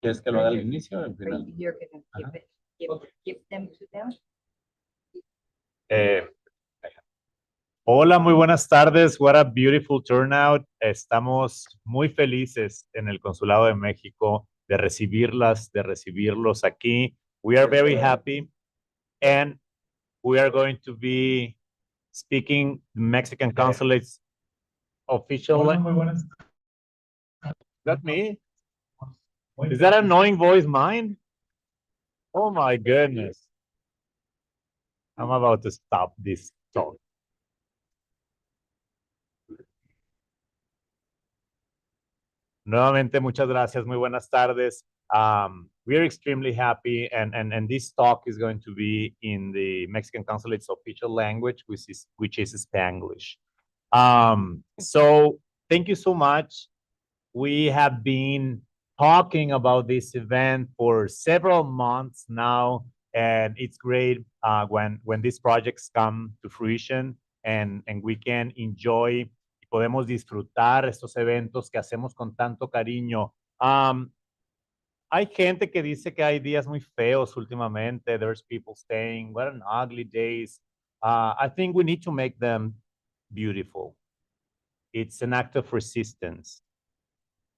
¿Quieres que lo haga al inicio o al final? You're gonna give them to them. Eh, Hola, muy buenas tardes. What a beautiful turnout. Estamos muy felices en el Consulado de México de recibirlos aquí. We are very happy and we are going to be speaking Mexican Consulate's official language. Is that me? Is that annoying voice mine? Oh my goodness. I'm about to stop this talk. Nuevamente, muchas gracias. Muy buenas tardes. We are extremely happy, and this talk is going to be in the Mexican Consulate's official language, which is Spanglish. So thank you so much. We have been talking about this event for several months now, and it's great when these projects come to fruition and we can enjoy y podemos disfrutar estos eventos que hacemos con tanto cariño. Hay gente que dice que hay días muy feos últimamente. There's people saying, what an ugly days. I think we need to make them beautiful. It's an act of resistance.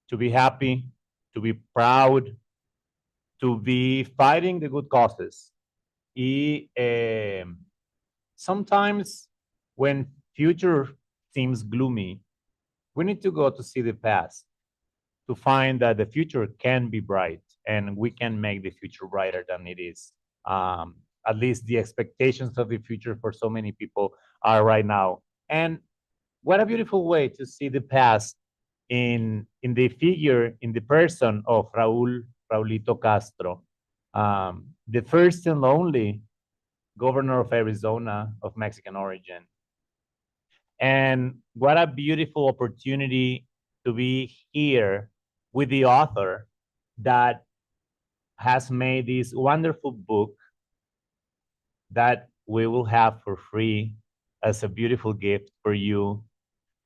To be happy, to be proud, to be fighting the good causes. Y sometimes when future seems gloomy, we need to go to see the past to find that the future can be bright and we can make the future brighter than it is. At least the expectations of the future for so many people are right now. And what a beautiful way to see the past in the figure, in the person of Raulito Castro, the first and only governor of Arizona of Mexican origin. And what a beautiful opportunity to be here with the author that has made this wonderful book that we will have for free as a beautiful gift for you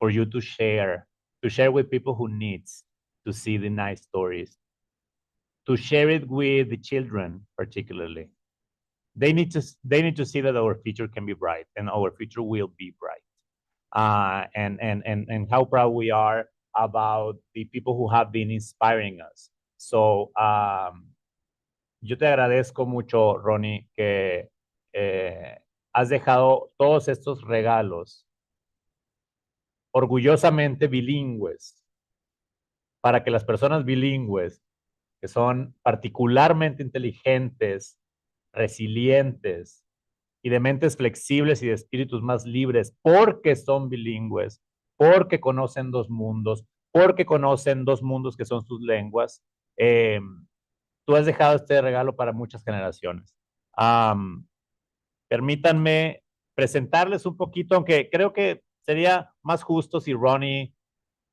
to share with people who needs to see the nice stories, to share it with the children particularly. They need to see that our future can be bright and our future will be bright. And how proud we are about the people who have been inspiring us. So yo te agradezco mucho, Ronnie, que has dejado todos estos regalos orgullosamente bilingües para que las personas bilingües, que son particularmente inteligentes, resilientes y de mentes flexibles y de espíritus más libres, porque son bilingües, porque conocen dos mundos que son sus lenguas, tú has dejado este regalo para muchas generaciones. Permítanme presentarles un poquito, aunque creo que sería más justo si Ronnie,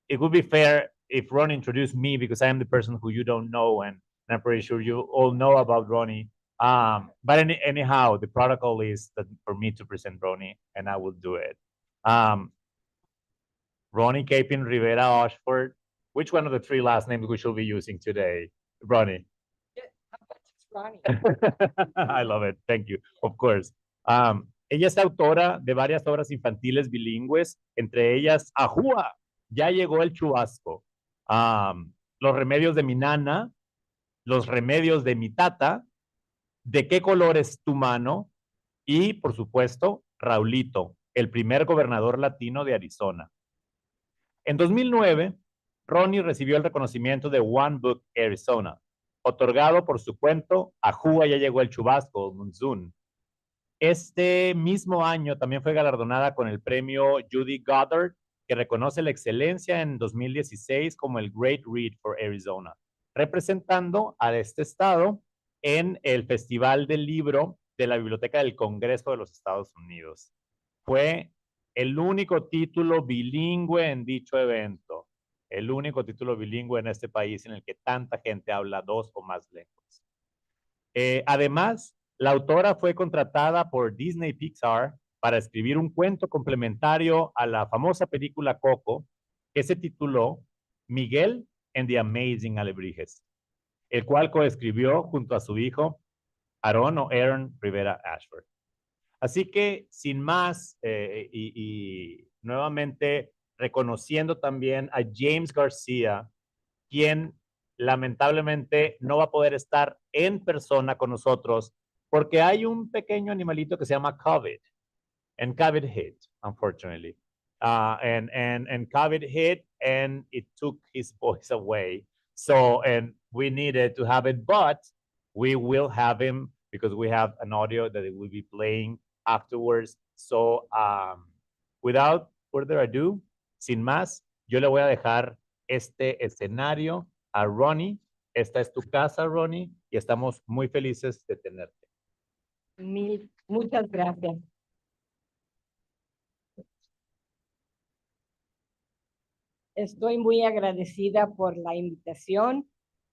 it would be fair if Ronnie introduced me because I am the person who you don't know, and I'm pretty sure you all know about Ronnie. But anyhow, the protocol is that for me to present Ronnie, and I will do it. Ronnie Capin Rivera Oshford. Which one of the three last names we should be using today? Ronnie. Ronnie. I love it. Thank you. Of course. Ella es autora de varias obras infantiles bilingües, entre ellas Ajúa, ya llegó el chubasco, Los remedios de mi nana, Los remedios de mi tata, ¿De qué color es tu mano? Y, por supuesto, Raulito, el primer gobernador latino de Arizona. En 2009, Ronnie recibió el reconocimiento de One Book Arizona, otorgado por su cuento Ajúa ya llegó el chubasco, Monsoon. Este mismo año también fue galardonada con el premio Judy Goddard, que reconoce la excelencia en 2016 como el Great Read for Arizona, representando a este estado en el Festival del Libro de la Biblioteca del Congreso de los Estados Unidos. Fue el único título bilingüe en dicho evento, el único título bilingüe en este país en el que tanta gente habla dos o más lenguas. Además, la autora fue contratada por Disney Pixar para escribir un cuento complementario a la famosa película Coco, que se tituló Miguel and the Amazing Alebrijes. el cual coescribió junto a su hijo Aaron o Aaron Rivera Ashford. Así que, sin más, y nuevamente reconociendo también a James García, quien lamentablemente no va a poder estar en persona con nosotros porque hay un pequeño animalito que se llama COVID, and COVID hit, unfortunately. And COVID hit and it took his voice away. So, and we needed to have it, but we will have him because we have an audio that it will be playing afterwards. So, without further ado, sin más, yo le voy a dejar este escenario a Ronnie. Esta es tu casa, Ronnie, y estamos muy felices de tenerte. Muchas gracias. Estoy muy agradecida por la invitación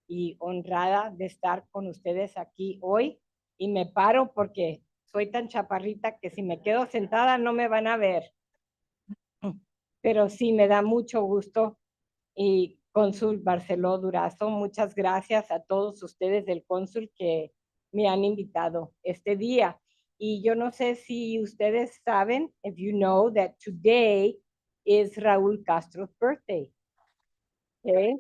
y honrada de estar con ustedes aquí hoy. Y me paro porque soy tan chaparrita que si me quedo sentada no me van a ver. Pero sí, me da mucho gusto. Y Cónsul Barceló Durazo, muchas gracias a todos ustedes del cónsul que me han invitado este día. Y yo no sé si ustedes saben, if you know, that today is Raúl Castro's birthday. Okay?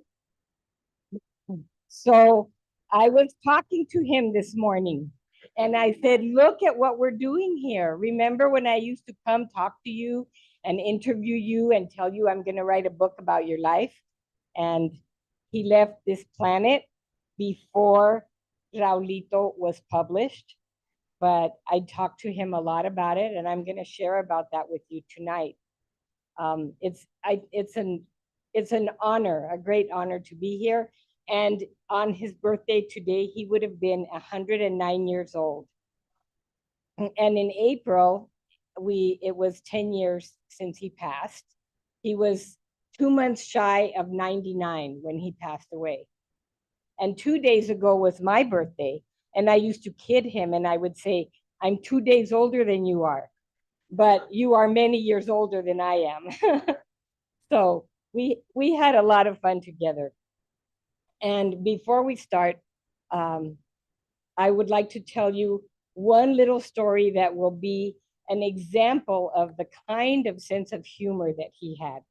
So I was talking to him this morning and I said, look at what we're doing here. Remember when I used to come talk to you and interview you and tell you I'm going to write a book about your life? And he left this planet before Raulito was published. But I talked to him a lot about it, and I'm going to share about that with you tonight. It's an honor, a great honor to be here. And on his birthday today, he would have been 109 years old. And in April, it was 10 years since he passed. He was 2 months shy of 99 when he passed away. And 2 days ago was my birthday. And I used to kid him and I would say, I'm 2 days older than you are, but you are many years older than I am. So we had a lot of fun together. And before we start, I would like to tell you one little story that will be an example of the kind of sense of humor that he had.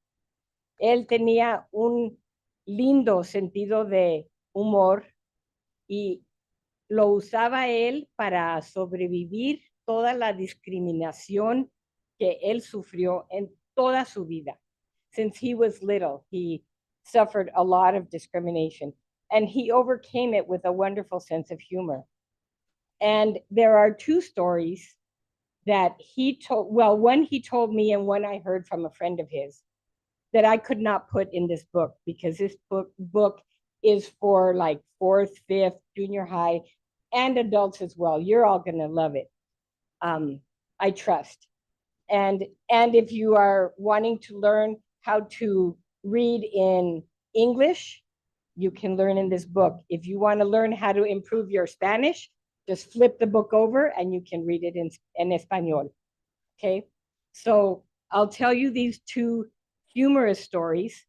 Él tenía un lindo sentido de humor y lo usaba él para sobrevivir toda la discriminación que él sufrió en toda su vida. Since he was little, he suffered a lot of discrimination, and he overcame it with a wonderful sense of humor. And there are 2 stories that he told, well, one he told me and one I heard from a friend of his that I could not put in this book because this book is for like 4th, 5th, junior high, and adults as well. You're all going to love it. I trust. And if you are wanting to learn how to read in English, you can learn in this book. If you want to learn how to improve your Spanish, just flip the book over and you can read it in Espanol. Okay? So I'll tell you these 2 humorous stories,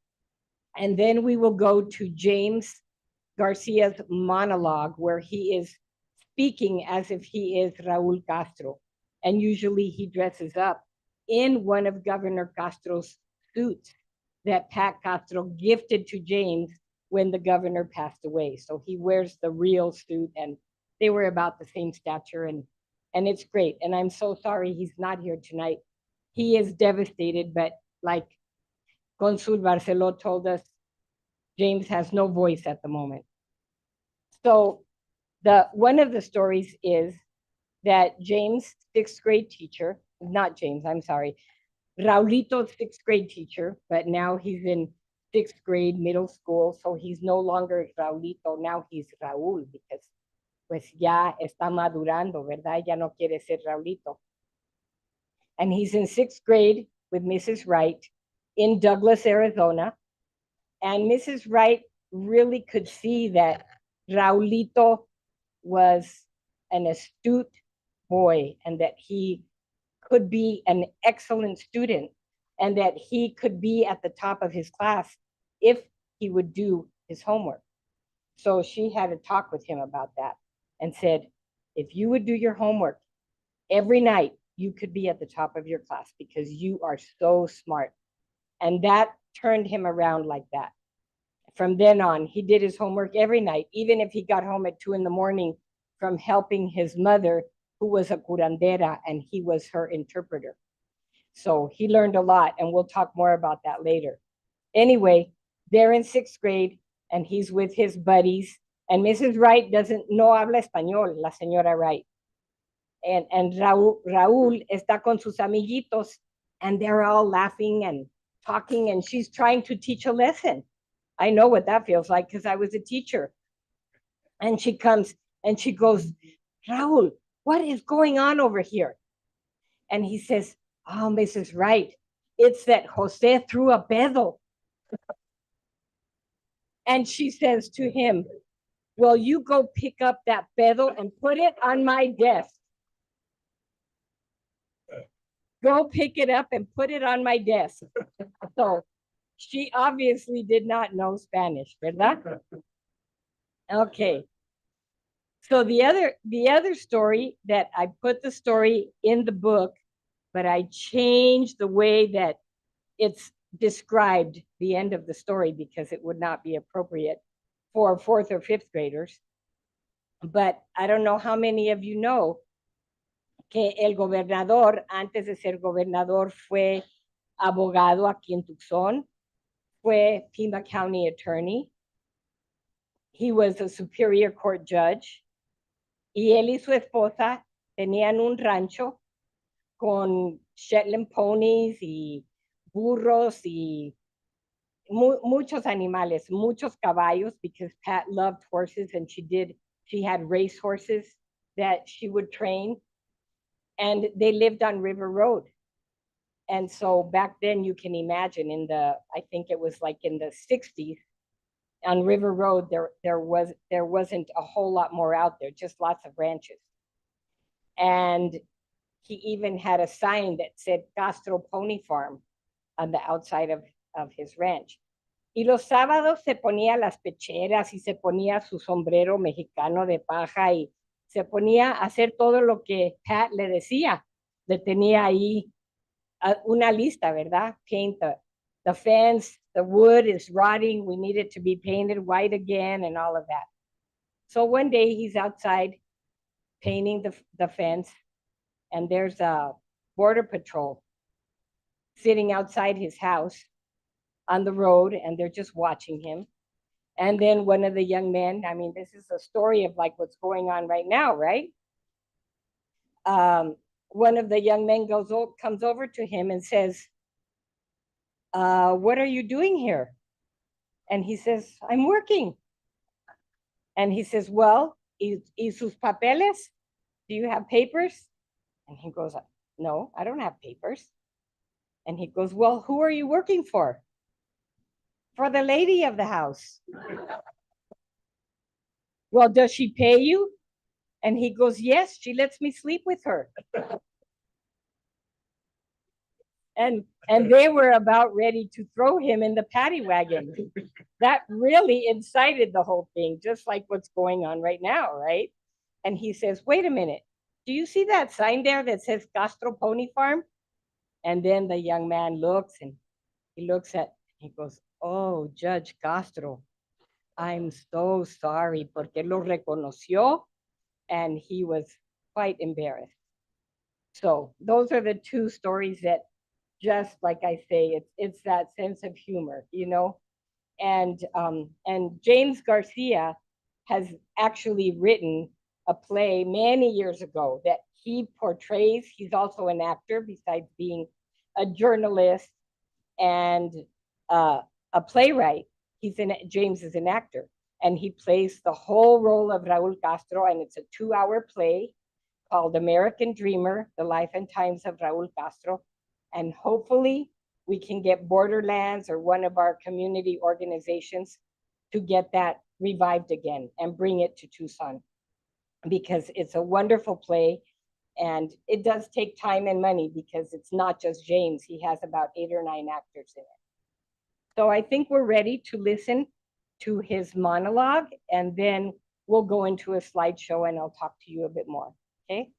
and then we will go to James Garcia's monologue where he is speaking as if he is Raúl Castro. And usually he dresses up in one of Governor Castro's suits that Pat Castro gifted to James when the governor passed away. So he wears the real suit, and they were about the same stature, and it's great. And I'm so sorry he's not here tonight. He is devastated, but like Consul Barceló told us, James has no voice at the moment. So one of the stories is that James' 6th grade teacher, not James, I'm sorry, Raulito's 6th grade teacher, but now he's in 6th grade middle school, so he's no longer Raulito, now he's Raúl, because pues ya está madurando, ¿verdad? Ya no quiere ser Raulito. And he's in 6th grade with Mrs. Wright in Douglas, Arizona. And Mrs. Wright really could see that Raulito was an astute boy and that he could be an excellent student and that he could be at the top of his class if he would do his homework. So she had a talk with him about that and said, if you would do your homework every night, you could be at the top of your class because you are so smart. And that turned him around like that. From then on, he did his homework every night, even if he got home at 2 a.m. from helping his mother, who was a curandera, and he was her interpreter. So he learned a lot, and we'll talk more about that later. Anyway, they're in 6th grade, and he's with his buddies, and Mrs. Wright no habla español, la señora Wright. And Raúl está con sus amiguitos, and they're all laughing and talking, and she's trying to teach a lesson. I know what that feels like because I was a teacher. And she comes and she goes, Raúl, what is going on over here? And he says, oh, Mrs. Wright, it's that Jose threw a pedo. And she says to him, well, you go pick up that pedo and put it on my desk. Go pick it up and put it on my desk. So she obviously did not know Spanish, ¿verdad? Okay. So the other story that I put the story in the book, but I changed the way that it's described the end of the story because it would not be appropriate for 4th or 5th graders. But I don't know how many of you know que el gobernador, antes de ser gobernador, fue abogado aquí en Tucson, fue Pima County attorney. He was a Superior Court judge. Y él y su esposa tenían un rancho con Shetland ponies y burros y muchos animales, muchos caballos, because Pat loved horses and she had race horses that she would train. And they lived on River Road. And so back then you can imagine I think it was like in the 60s, on River Road, there wasn't a whole lot more out there, just lots of ranches. And he even had a sign that said Castro Pony Farm on the outside of his ranch. Y los sábados se ponía las pecheras y se ponía su sombrero mexicano de paja y se ponía a hacer todo lo que Pat le decía. Le tenía ahí una lista, ¿verdad? Paint the fence, the wood is rotting, we need it to be painted white again, and all of that. So one day he's outside painting the fence, and there's a border patrol sitting outside his house on the road, and they're just watching him. And then one of the young men, I mean, this is a story of like what's going on right now, right? One of the young men comes over to him and says, what are you doing here? And he says, I'm working. And he says, well, y sus papeles? Do you have papers? And he goes, no, I don't have papers. And he goes, well, who are you working for? For the lady of the house. Well, does she pay you? And he goes, yes, she lets me sleep with her. And they were about ready to throw him in the paddy wagon. That really incited the whole thing, just like what's going on right now, right? And he says, wait a minute, do you see that sign there that says Castro Pony Farm? And then the young man looks and he goes, oh, Judge Castro, I'm so sorry, porque lo reconoció, and he was quite embarrassed. So those are the two stories that, just like I say, it's that sense of humor, you know. And James Garcia has actually written a play many years ago that he portrays. He's also an actor besides being a journalist and a playwright. James is an actor, and he plays the whole role of Raul Castro, and it's a 2-hour play called American Dreamer, The Life and Times of Raul Castro. And hopefully we can get Borderlands or one of our community organizations to get that revived again and bring it to Tucson, because it's a wonderful play. And it does take time and money because it's not just James. He has about 8 or 9 actors in it. So I think we're ready to listen to his monologue, and then we'll go into a slideshow and I'll talk to you a bit more. Okay?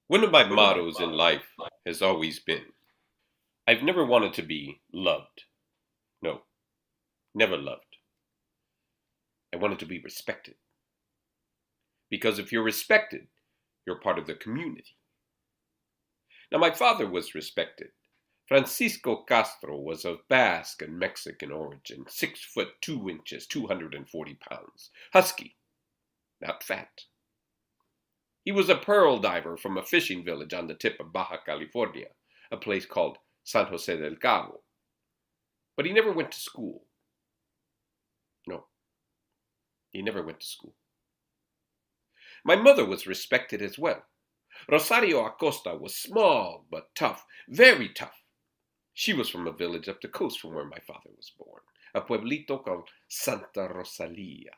One of my mottos in life has always been, I've never wanted to be loved. No, never loved. I wanted to be respected. Because if you're respected, you're part of the community. Now, my father was respected. Francisco Castro was of Basque and Mexican origin, 6 foot 2 inches, 240 pounds, husky, not fat. He was a pearl diver from a fishing village on the tip of Baja California, a place called San Jose del Cabo. But he never went to school. No, he never went to school. My mother was respected as well. Rosario Acosta was small but tough, very tough. She was from a village up the coast from where my father was born, a pueblito called Santa Rosalia.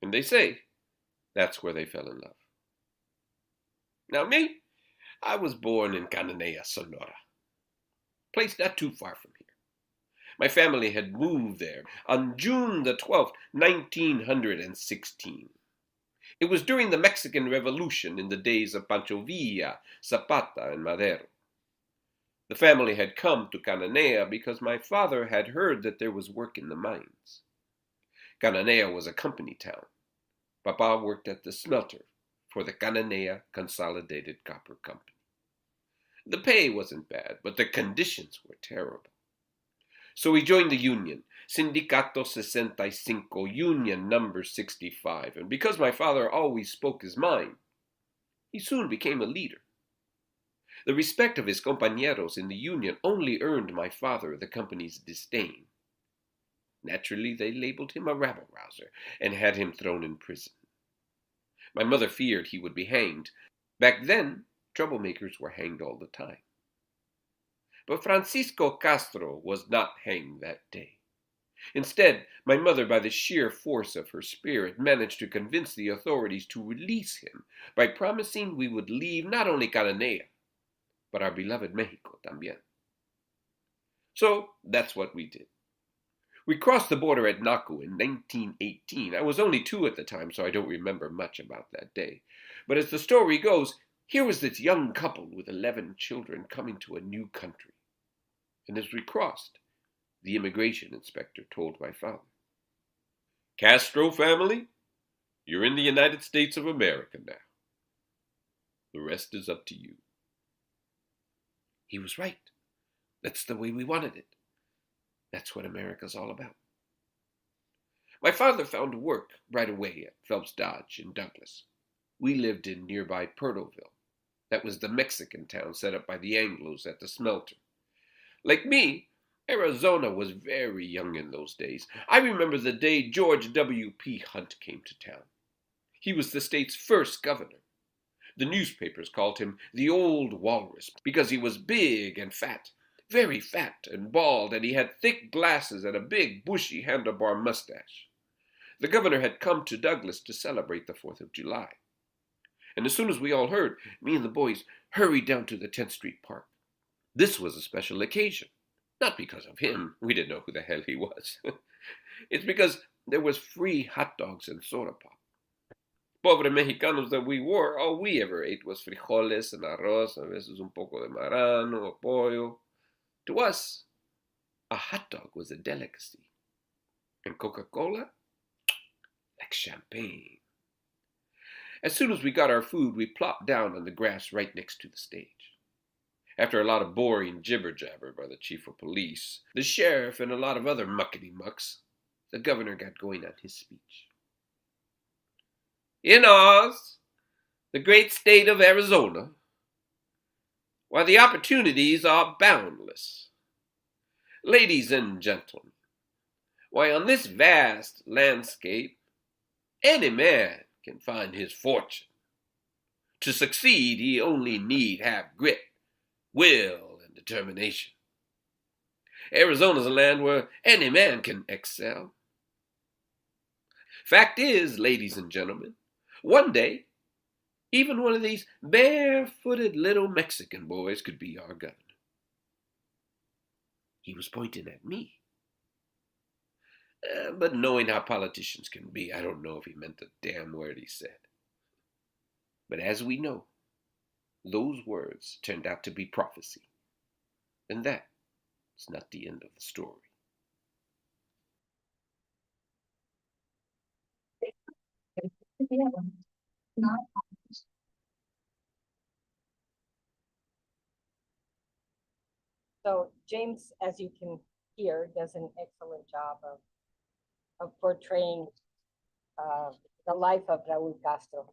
And they say that's where they fell in love. Now me, I was born in Cananea, Sonora, place not too far from here. My family had moved there on June the 12th, 1916. It was during the Mexican Revolution in the days of Pancho Villa, Zapata, and Madero. The family had come to Cananea because my father had heard that there was work in the mines. Cananea was a company town. Papa worked at the smelter for the Cananea Consolidated Copper Company. The pay wasn't bad, but the conditions were terrible. So he joined the union, Sindicato 65, Union number 65, and because my father always spoke his mind, he soon became a leader. The respect of his compañeros in the union only earned my father the company's disdain. Naturally, they labeled him a rabble-rouser and had him thrown in prison. My mother feared he would be hanged. Back then, troublemakers were hanged all the time. But Francisco Castro was not hanged that day. Instead, my mother, by the sheer force of her spirit, managed to convince the authorities to release him by promising we would leave not only Cananea, but our beloved Mexico también. So that's what we did. We crossed the border at Naco in 1918. I was only 2 at the time, so I don't remember much about that day. But as the story goes, here was this young couple with 11 children coming to a new country. And as we crossed, the immigration inspector told my father, Castro family, you're in the United States of America now. The rest is up to you. He was right. That's the way we wanted it. That's what America's all about. My father found work right away at Phelps Dodge in Douglas. We lived in nearby Purtleville. That was the Mexican town set up by the Anglos at the smelter. Like me, Arizona was very young in those days. I remember the day George W.P. Hunt came to town. He was the state's first governor. The newspapers called him the Old Walrus because he was big and fat, very fat and bald, and he had thick glasses and a big, bushy handlebar mustache. The governor had come to Douglas to celebrate the 4th of July. And as soon as we all heard, me and the boys hurried down to the 10th Street Park. This was a special occasion. Not because of him. We didn't know who the hell he was. It's because there was free hot dogs and soda pop. Pobre Mexicanos that we were, all we ever ate was frijoles and arroz, a veces un poco de marrano or pollo. To us, a hot dog was a delicacy. And Coca-Cola? Like champagne. As soon as we got our food, we plopped down on the grass right next to the stage. After a lot of boring jibber-jabber by the chief of police, the sheriff, and a lot of other muckety-mucks, the governor got going on his speech. In Oz, the great state of Arizona, why the opportunities are boundless. Ladies and gentlemen, why on this vast landscape, any man can find his fortune. To succeed, he only need have grit, will, and determination. Arizona's a land where any man can excel. Fact is, ladies and gentlemen, one day, Even one of these barefooted little Mexican boys could be our governor. He was pointing at me. But knowing how politicians can be, I don't know if he meant a damn word he said. But as we know, those words turned out to be prophecy. And that is not the end of the story. So James, as you can hear, does an excellent job of portraying the life of Raul Castro.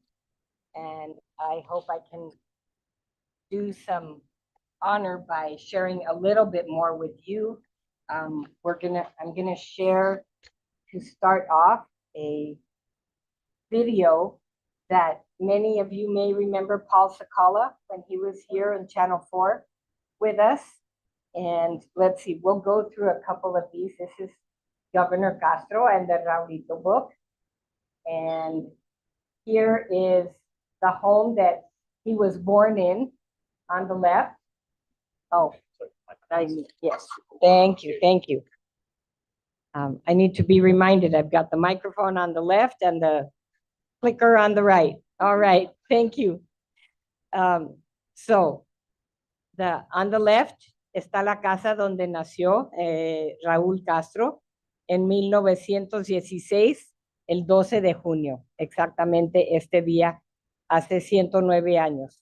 And I hope I can do some honor by sharing a little bit more with you. I'm gonna share, to start off, a video that many of you may remember Paul Sakala when he was here on Channel 4 with us. And let's see, we'll go through a couple of these. This is Governor Castro and the Raulito book. And here is the home that he was born in on the left. Oh, yes, thank you, thank you. I need to be reminded, I've got the microphone on the left and the clicker on the right. All right, thank you. So, on the left está la casa donde nació Raúl Castro en 1916, el 12 de junio, exactamente este día, hace 109 años.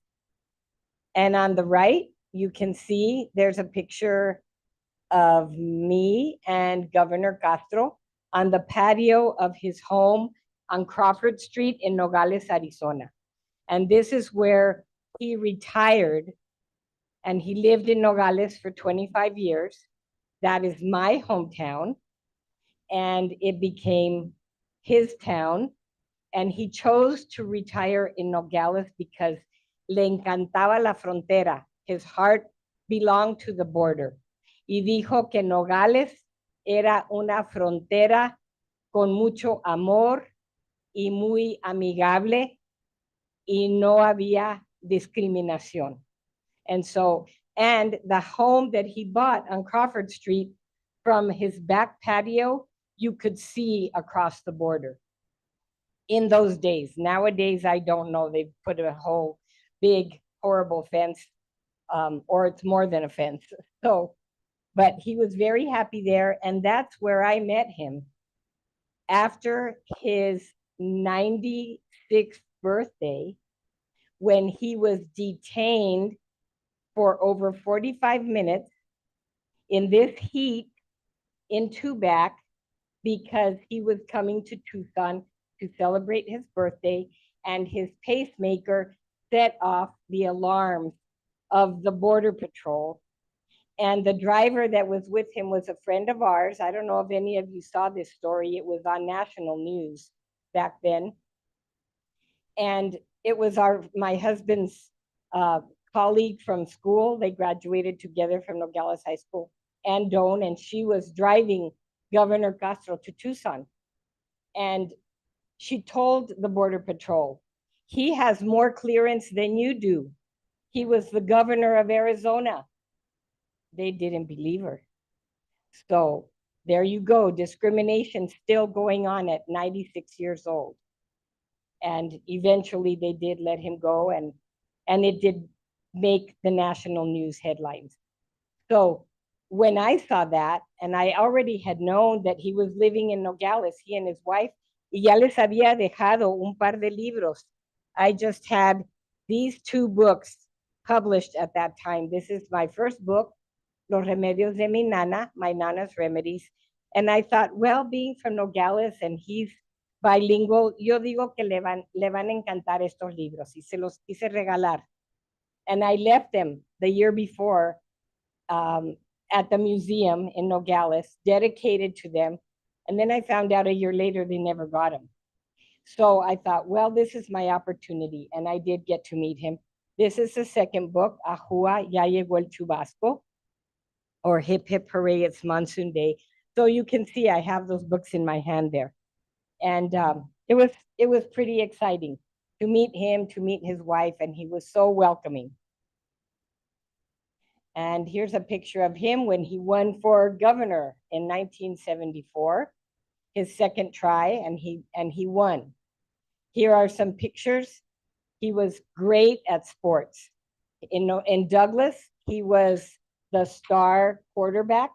And on the right, you can see there's a picture of me and Governor Castro on the patio of his home on Crawford Street in Nogales, Arizona. And this is where he retired, and he lived in Nogales for 25 years. That is my hometown, and it became his town. And he chose to retire in Nogales because le encantaba la frontera. His heart belonged to the border. Y dijo que Nogales era una frontera con mucho amor y muy amigable, y no había discriminación. And the home that he bought on Crawford Street, from his back patio, you could see across the border. In those days. Nowadays, I don't know. They've put a whole big, horrible fence, or it's more than a fence. So, but he was very happy there, and that's where I met him. After his 96th birthday, when he was detained for over 45 minutes in this heat in Tubac, because he was coming to Tucson to celebrate his birthday, and his pacemaker set off the alarms of the Border Patrol. And the driver that was with him was a friend of ours. I don't know if any of you saw this story. It was on national news back then. And it was my husband's colleague from school. They graduated together from Nogales High School, and Doan, and she was driving Governor Castro to Tucson. And she told the Border Patrol, he has more clearance than you do. He was the governor of Arizona. They didn't believe her. So there you go, discrimination still going on at 96 years old. And eventually they did let him go, and it did make the national news headlines. So when I saw that, and I already had known that he was living in Nogales, he and his wife, y ya les había dejado un par de libros. I just had these 2 books published at that time. This is my first book, Los Remedios de mi Nana, My Nana's Remedies. And I thought, well, being from Nogales and he's bilingual, yo digo que le van a encantar estos libros, y se los quise regalar. And I left them the year before at the museum in Nogales, dedicated to them. And then I found out a year later they never got him. So I thought, well, this is my opportunity. And I did get to meet him. This is the second book, Ajua, Ya Llegó el Chubasco, or Hip Hip Hooray, It's Monsoon Day. So you can see I have those books in my hand there. And it was pretty exciting to meet him, to meet his wife, and he was so welcoming. And here's a picture of him when he won for governor in 1974, his second try, and he won. Here are some pictures. He was great at sports. In Douglas, he was the star quarterback.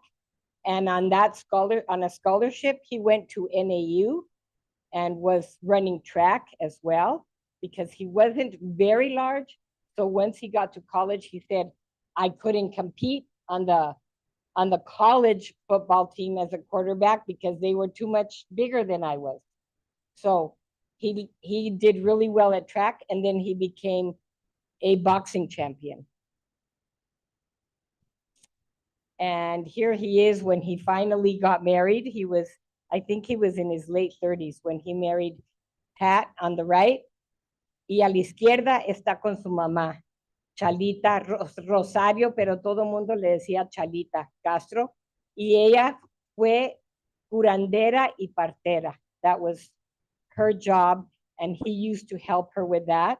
And on a scholarship, he went to NAU and was running track as well because he wasn't very large. So once he got to college, he said, I couldn't compete on the college football team as a quarterback because they were too much bigger than I was. So he did really well at track, and then he became a boxing champion. And here he is when he finally got married. I think he was in his late 30s when he married Pat on the right. Y a la izquierda está con su mamá, Chalita Rosario, pero todo el mundo le decía Chalita Castro. Y ella fue curandera y partera. That was her job, and he used to help her with that.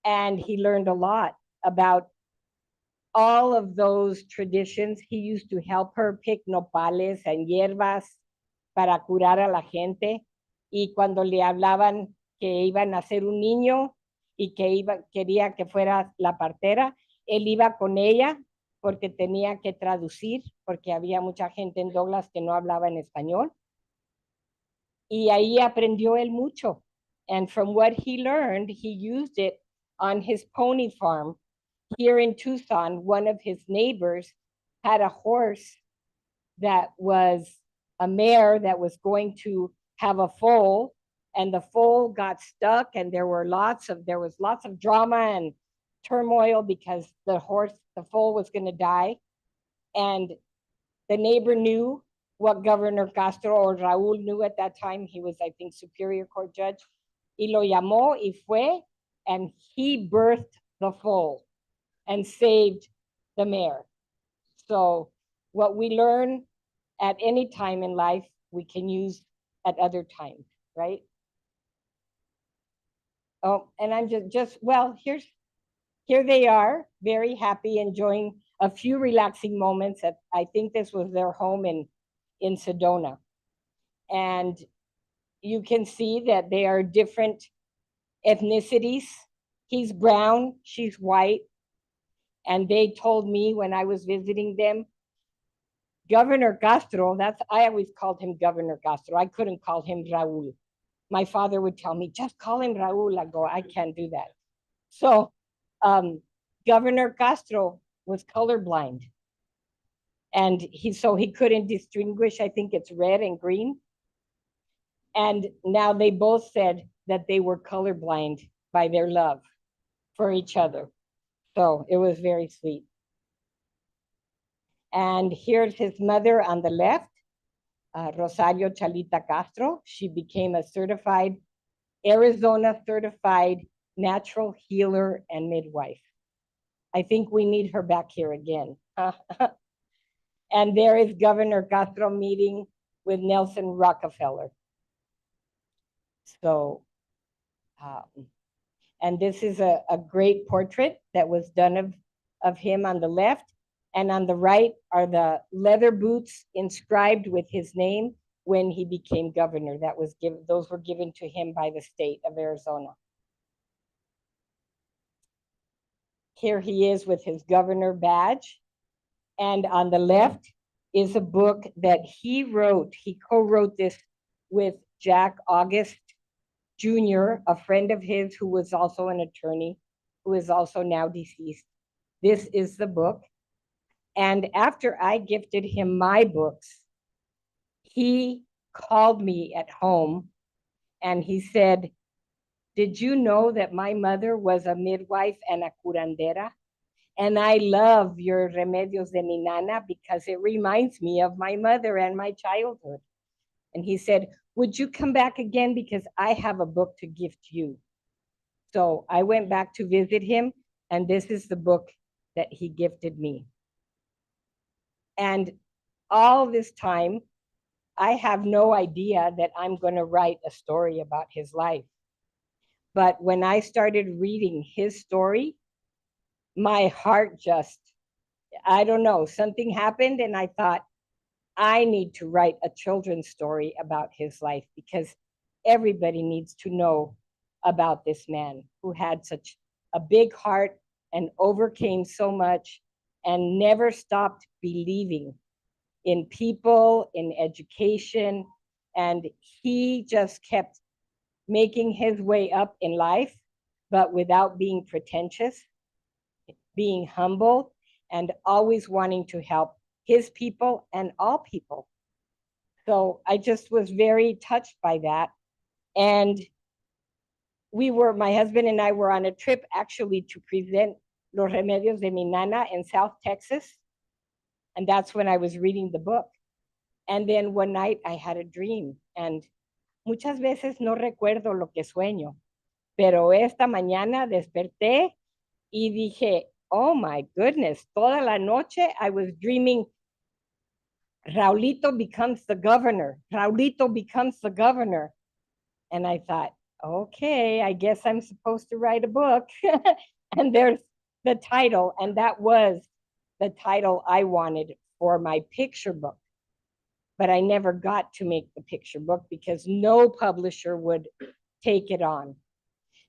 And he learned a lot about all of those traditions. He used to help her pick nopales and hierbas para curar a la gente. Y cuando le hablaban que iban a hacer un niño y que quería que fuera la partera, él iba con ella porque tenía que traducir, porque había mucha gente en Douglas que no hablaba en español. Y ahí aprendió él mucho. And from what he learned, he used it on his pony farm. Here in Tucson, one of his neighbors had a horse that was a mare that was going to have a foal, and the foal got stuck, and there was lots of drama and turmoil because the foal was going to die. And the neighbor knew what Governor Castro or Raúl knew at that time. He was, I think, Superior Court judge. Y lo llamó y fue, and he birthed the foal and saved the mare. So what we learn at any time in life, we can use at other times, right? Oh, and I'm here they are, very happy, enjoying a few relaxing moments. I think this was their home in Sedona. And you can see that they are different ethnicities. He's brown, she's white. And they told me when I was visiting them, Governor Castro, I always called him Governor Castro. I couldn't call him Raúl. My father would tell me, just call him Raúl. I go, I can't do that. So Governor Castro was colorblind. And he couldn't distinguish, I think it's red and green. And now they both said that they were colorblind by their love for each other. So it was very sweet. And here's his mother on the left, Rosario Chalita Castro. She became a Arizona certified natural healer and midwife. I think we need her back here again. And there is Governor Castro meeting with Nelson Rockefeller. So, and this is a great portrait that was done of him on the left. And on the right are the leather boots inscribed with his name when he became governor. Those were given to him by the state of Arizona. Here he is with his governor badge. And on the left is a book that he wrote. He co-wrote this with Jack August Jr., a friend of his who was also an attorney, who is also now deceased. This is the book. And after I gifted him my books, he called me at home and he said, did you know that my mother was a midwife and a curandera? And I love your Remedios de mi Nana because it reminds me of my mother and my childhood. And he said, would you come back again? Because I have a book to gift you. So I went back to visit him, and this is the book that he gifted me. And all this time, I have no idea that I'm going to write a story about his life. But when I started reading his story, my heart just, I don't know, something happened and I thought, I need to write a children's story about his life because everybody needs to know about this man who had such a big heart and overcame so much and never stopped believing in people, in education, and he just kept making his way up in life, but without being pretentious, being humble, and always wanting to help his people and all people. So I just was very touched by that. And my husband and I were on a trip actually to present Los Remedios de mi Nana in South Texas. And that's when I was reading the book. And then one night I had a dream and muchas veces no recuerdo lo que sueño, pero esta mañana desperté y dije, oh my goodness, toda la noche I was dreaming Raulito becomes the governor. Raulito becomes the governor. And I thought, okay, I guess I'm supposed to write a book. And there's the title. And that was the title I wanted for my picture book. But I never got to make the picture book because no publisher would take it on.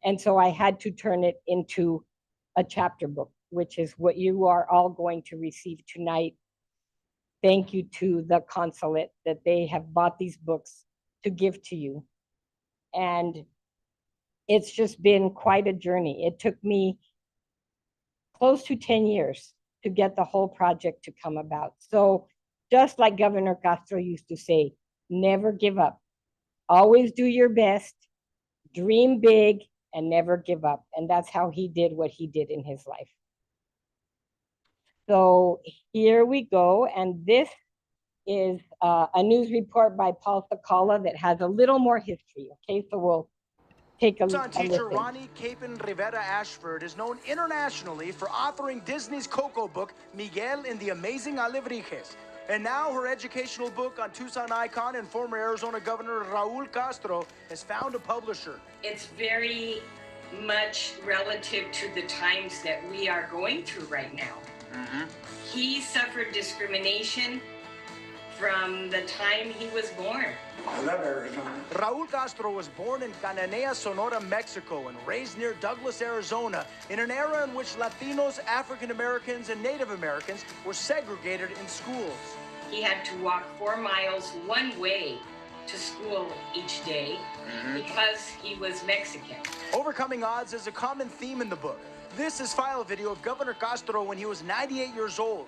And so I had to turn it into a chapter book, which is what you are all going to receive tonight. Thank you to the consulate that they have bought these books to give to you. And it's just been quite a journey. It took me close to 10 years to get the whole project to come about. So just like Governor Castro used to say, never give up. Always do your best, dream big, and never give up. And that's how he did what he did in his life. So here we go. And this is a news report by Paul Sakala that has a little more history. Okay, so we'll take a listen. Teacher Ronnie Capon Rivera Ashford is known internationally for authoring Disney's Coco book, Miguel and the Amazing Alebrijes. And now her educational book on Tucson icon and former Arizona Governor Raul Castro has found a publisher. It's very much relative to the times that we are going through right now. He suffered discrimination from the time he was born. I love Arizona. Raul Castro was born in Cananea, Sonora, Mexico, and raised near Douglas, Arizona, in an era in which Latinos, African Americans, and Native Americans were segregated in schools. He had to walk 4 miles one way to school each day because he was Mexican. Overcoming odds is a common theme in the book. This is file video of Governor Castro when he was 98 years old.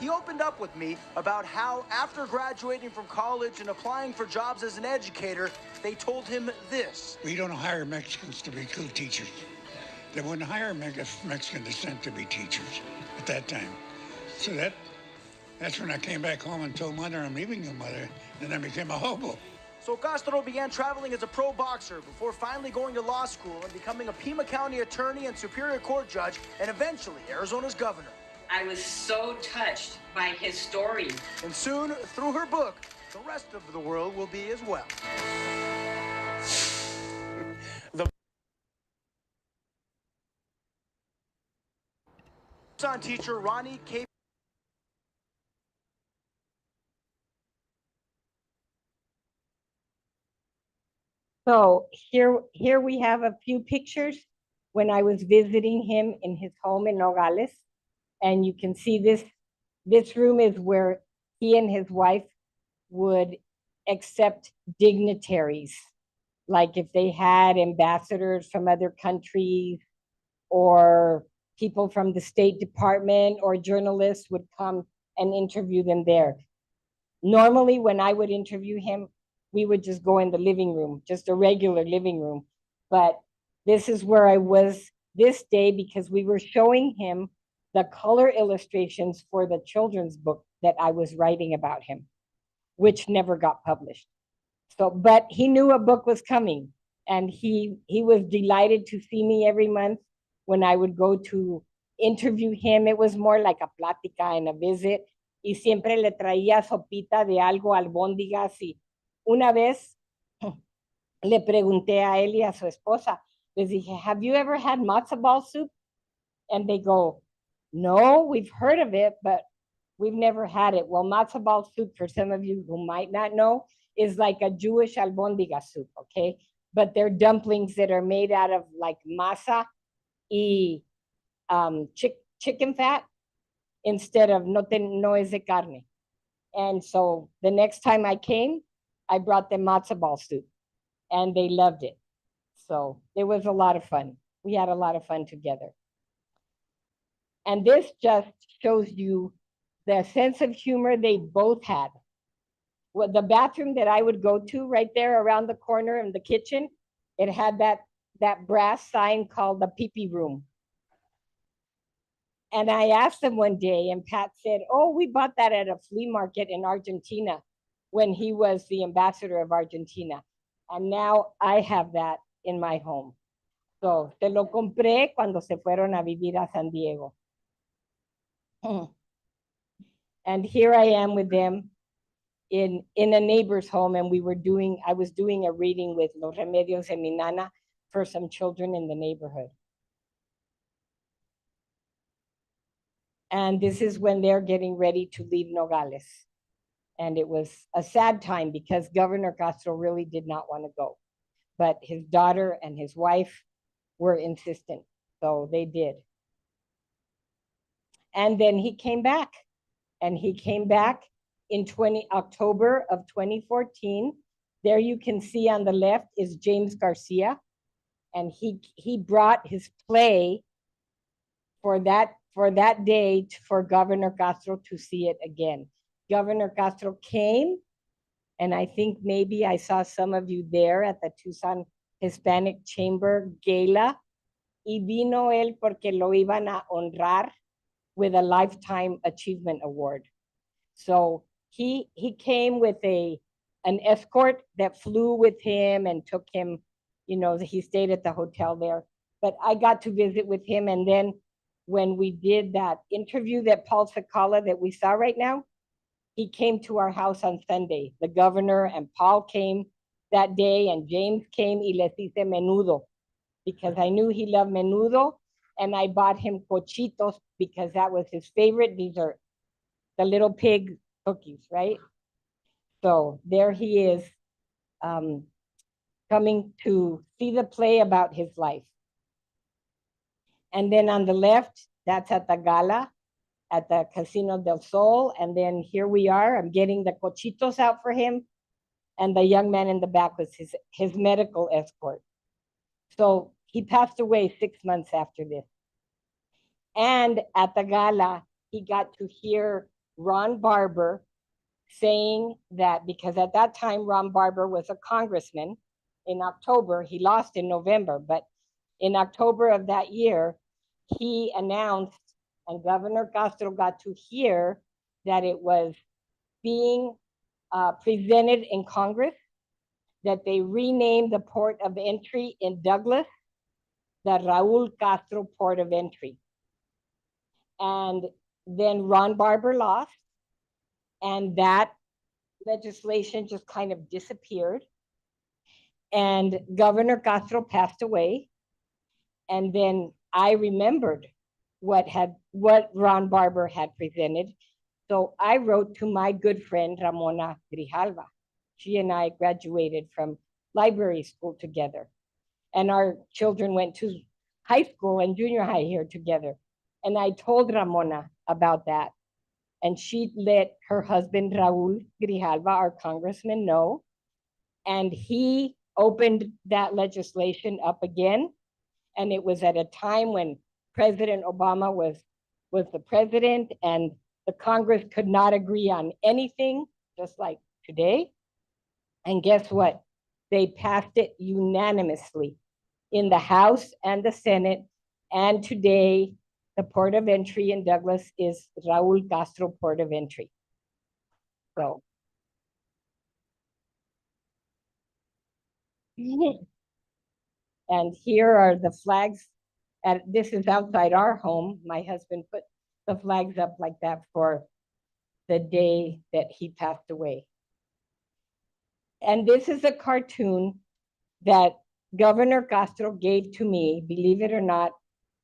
He opened up with me about how, after graduating from college and applying for jobs as an educator, they told him this. We don't hire Mexicans to be good teachers. They wouldn't hire Mexican descent to be teachers at that time. So that's when I came back home and told Mother I'm leaving you, Mother, and I became a hobo. So Castro began traveling as a pro boxer before finally going to law school and becoming a Pima County attorney and Superior Court judge, and eventually Arizona's governor. I was so touched by his story. And soon, through her book, the rest of the world will be as well. Tucson teacher Ronnie Capon. So here we have a few pictures when I was visiting him in his home in Nogales. And you can see this room is where he and his wife would accept dignitaries. Like if they had ambassadors from other countries or people from the State Department or journalists would come and interview them there. Normally, when I would interview him, we would just go in the living room, just a regular living room. But this is where I was this day because we were showing him the color illustrations for the children's book that I was writing about him, which never got published. So, but he knew a book was coming, and he was delighted to see me every month when I would go to interview him. It was more like a plática and a visit, y siempre le traía sopita de algo, albóndigas, y una vez le pregunté a él y a su esposa, les dije, have you ever had matzo ball soup? And they go, no, we've heard of it, but we've never had it. Well, matzo ball soup, for some of you who might not know, is like a Jewish albondiga soup, okay? But they're dumplings that are made out of like masa y chicken fat instead of no es de carne. And so the next time I came, I brought them matzo ball soup and they loved it. So it was a lot of fun. We had a lot of fun together. And this just shows you the sense of humor they both had. Well, the bathroom that I would go to right there around the corner in the kitchen, it had that brass sign called the pee-pee room. And I asked them one day, and Pat said, oh, we bought that at a flea market in Argentina when he was the ambassador of Argentina. And now I have that in my home. So, te lo compré cuando se fueron a vivir a San Diego. And here I am with them in a neighbor's home, and I was doing a reading with Los Remedios de mi Nana for some children in the neighborhood. And this is when they're getting ready to leave Nogales. And it was a sad time because Governor Castro really did not want to go. But his daughter and his wife were insistent, so they did. And then he came back, and he came back in October of 2014. There you can see on the left is James Garcia, and he brought his play for that day for Governor Castro to see it again. Governor Castro came, and I think maybe I saw some of you there at the Tucson Hispanic Chamber Gala, y vino él porque lo iban a honrar with a Lifetime Achievement Award. So he came with an escort that flew with him and took him, he stayed at the hotel there. But I got to visit with him, and then when we did that interview that Paul Sakala that we saw right now, he came to our house on Sunday. The governor and Paul came that day, and James came y les hice menudo because I knew he loved menudo, and I bought him cochitos because that was his favorite. These are the little pig cookies, right? So there he is, coming to see the play about his life. And then on the left, that's at the gala at the Casino del Sol. And then here we are, I'm getting the cochitos out for him. And the young man in the back was his medical escort. So he passed away 6 months after this. And at the gala, he got to hear Ron Barber saying that, because at that time, Ron Barber was a congressman. In October, he lost in November, but in October of that year, he announced, and Governor Castro got to hear that it was being presented in Congress, that they renamed the port of entry in Douglas, the Raul Castro Port of Entry. And then Ron Barber lost, and that legislation just kind of disappeared. And Governor Castro passed away. And then I remembered what Ron Barber had presented. So I wrote to my good friend, Ramona Grijalva. She and I graduated from library school together. And our children went to high school and junior high here together. And I told Ramona about that. And she let her husband, Raul Grijalva, our congressman, know. And he opened that legislation up again. And it was at a time when President Obama was the president, and the Congress could not agree on anything, just like today. And guess what? They passed it unanimously in the House and the Senate. And today, the port of entry in Douglas is Raul Castro Port of Entry. So. And here are the flags. This is outside our home. My husband put the flags up like that for the day that he passed away. And this is a cartoon that Governor Castro gave to me, believe it or not,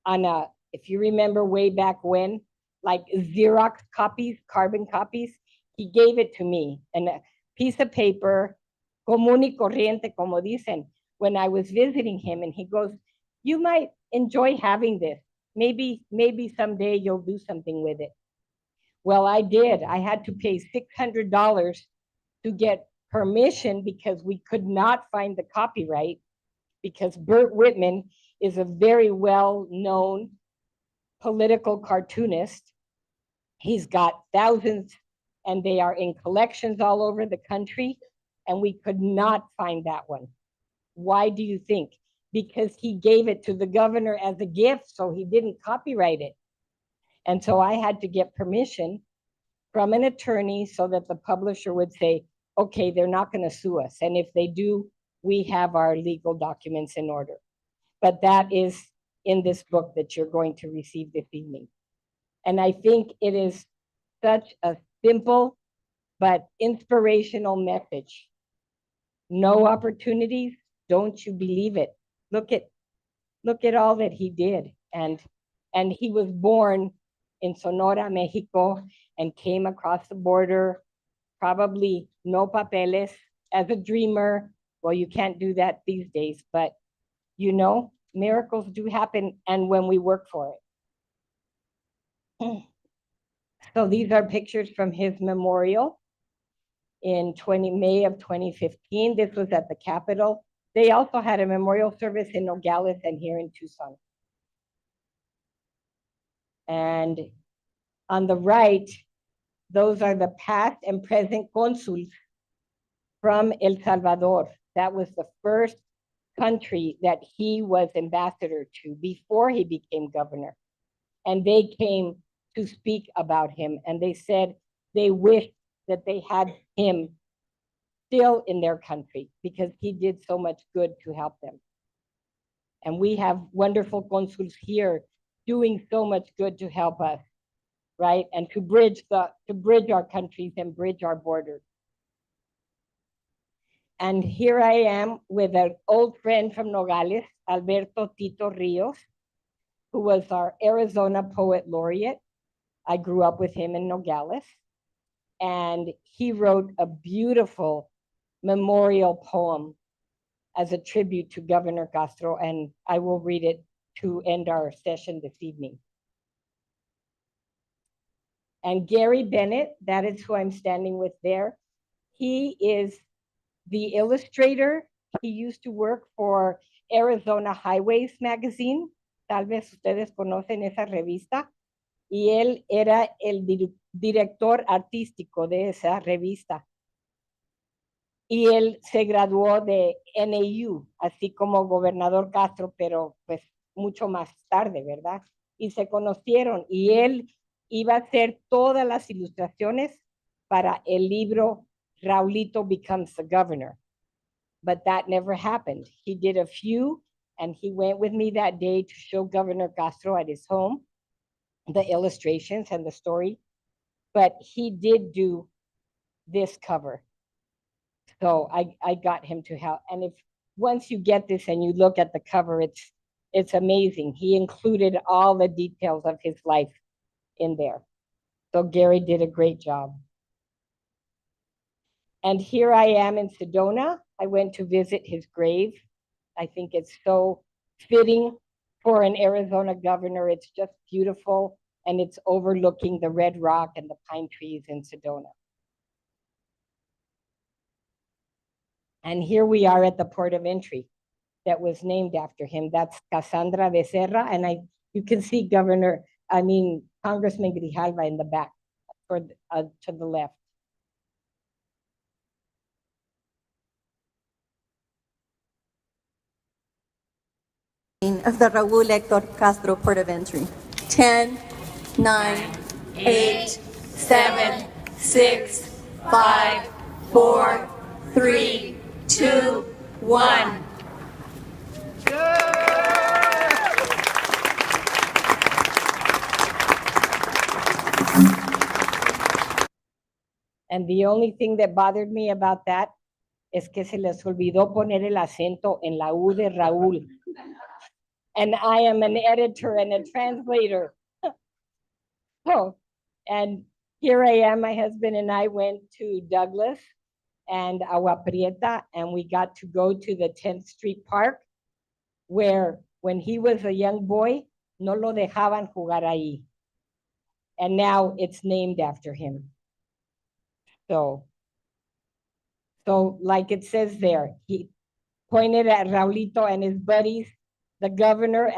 on a, if you remember way back when, like Xerox copies, carbon copies, he gave it to me, and a piece of paper, común y corriente, como dicen, when I was visiting him, and he goes, you might enjoy having this. Maybe someday you'll do something with it. Well, I did. I had to pay $600 to get permission because we could not find the copyright, because Bert Whitman is a very well-known political cartoonist. He's got thousands, and they are in collections all over the country, and we could not find that one. Why do you think? Because he gave it to the governor as a gift, so he didn't copyright it. And so I had to get permission from an attorney so that the publisher would say, okay, they're not going to sue us. And if they do, we have our legal documents in order. But that is in this book that you're going to receive this evening. And I think it is such a simple but inspirational message. No opportunities, don't you believe it? Look at all that he did. And he was born in Sonora, Mexico, and came across the border, probably no papeles, as a dreamer. Well, you can't do that these days, but you know, miracles do happen, and when we work for it. So these are pictures from his memorial in May of 2015. This was at the Capitol. They also had a memorial service in Nogales and here in Tucson. And on the right, those are the past and present consuls from El Salvador. That was the first country that he was ambassador to before he became governor. And they came to speak about him, and they said they wished that they had him still in their country because he did so much good to help them. And we have wonderful consuls here doing so much good to help us, right? And to bridge our countries and bridge our borders. And here I am with an old friend from Nogales, Alberto Tito Rios, who was our Arizona Poet Laureate. I grew up with him in Nogales. And he wrote a beautiful memorial poem as a tribute to Governor Castro, and I will read it to end our session this evening. And Gary Bennett, that is who I'm standing with there. He is the illustrator. He used to work for Arizona Highways magazine. Tal vez ustedes conocen esa revista. Y él era el director artístico de esa revista. Y él se graduó de NAU, así como gobernador Castro, pero pues mucho más tarde, ¿verdad? Y se conocieron, y él iba a hacer todas las ilustraciones para el libro Raulito Becomes the Governor. But that never happened. He did a few, and he went with me that day to show Governor Castro at his home the illustrations and the story. But he did do this cover. So I got him to help. And if once you get this and you look at the cover, it's amazing. He included all the details of his life in there. So Gary did a great job. And here I am in Sedona. I went to visit his grave. I think it's so fitting for an Arizona governor. It's just beautiful, and it's overlooking the red rock and the pine trees in Sedona. And here we are at the port of entry that was named after him. That's Cassandra Becerra, and you can see Congressman Grijalva in the back to the left. Of the Raul Hector Castro Port of Entry. 10, 9, 8, 7, 6, 5, 4, 3, 2, 1. And the only thing that bothered me about that es que se les olvidó poner el acento en la U de Raúl. And I am an editor and a translator. Oh, and here I am, my husband and I went to Douglas and Agua Prieta, and we got to go to the 10th Street Park, where when he was a young boy, no lo dejaban jugar ahí. And now it's named after him. So like it says there, he pointed at Raulito and his buddies, the governor,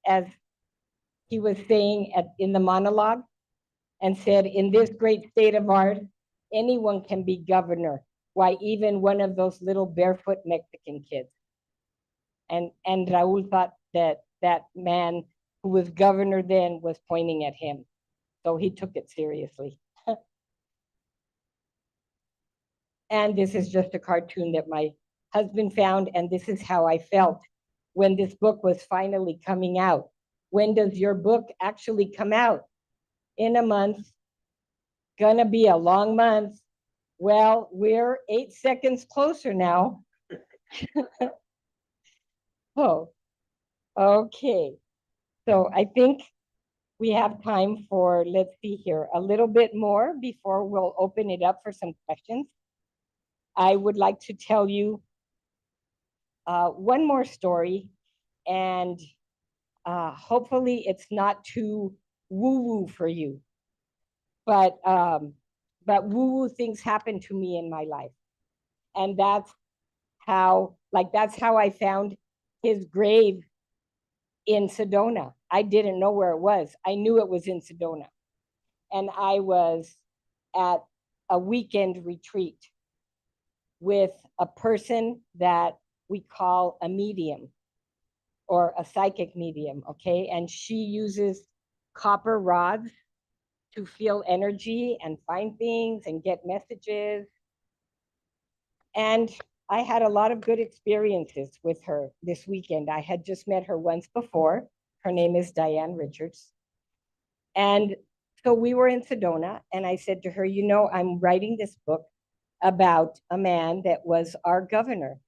as he was saying in the monologue, and said, in this great state of ours, anyone can be governor. Why, even one of those little barefoot Mexican kids. And Raul thought that man who was governor then was pointing at him. So he took it seriously. And this is just a cartoon that my husband found, and this is how I felt when this book was finally coming out. When does your book actually come out? In a month. Gonna be a long month. Well, we're 8 seconds closer now. Oh, okay. So I think we have time for, let's see here, a little bit more before we'll open it up for some questions. I would like to tell you one more story, and hopefully it's not too woo-woo for you. But woo-woo things happen to me in my life. And that's how I found his grave in Sedona. I didn't know where it was. I knew it was in Sedona. And I was at a weekend retreat with a person that we call a medium or a psychic medium, okay? And she uses copper rods to feel energy and find things and get messages. And I had a lot of good experiences with her this weekend. I had just met her once before. Her name is Diane Richards. And so we were in Sedona, and I said to her, you know, I'm writing this book about a man that was our governor.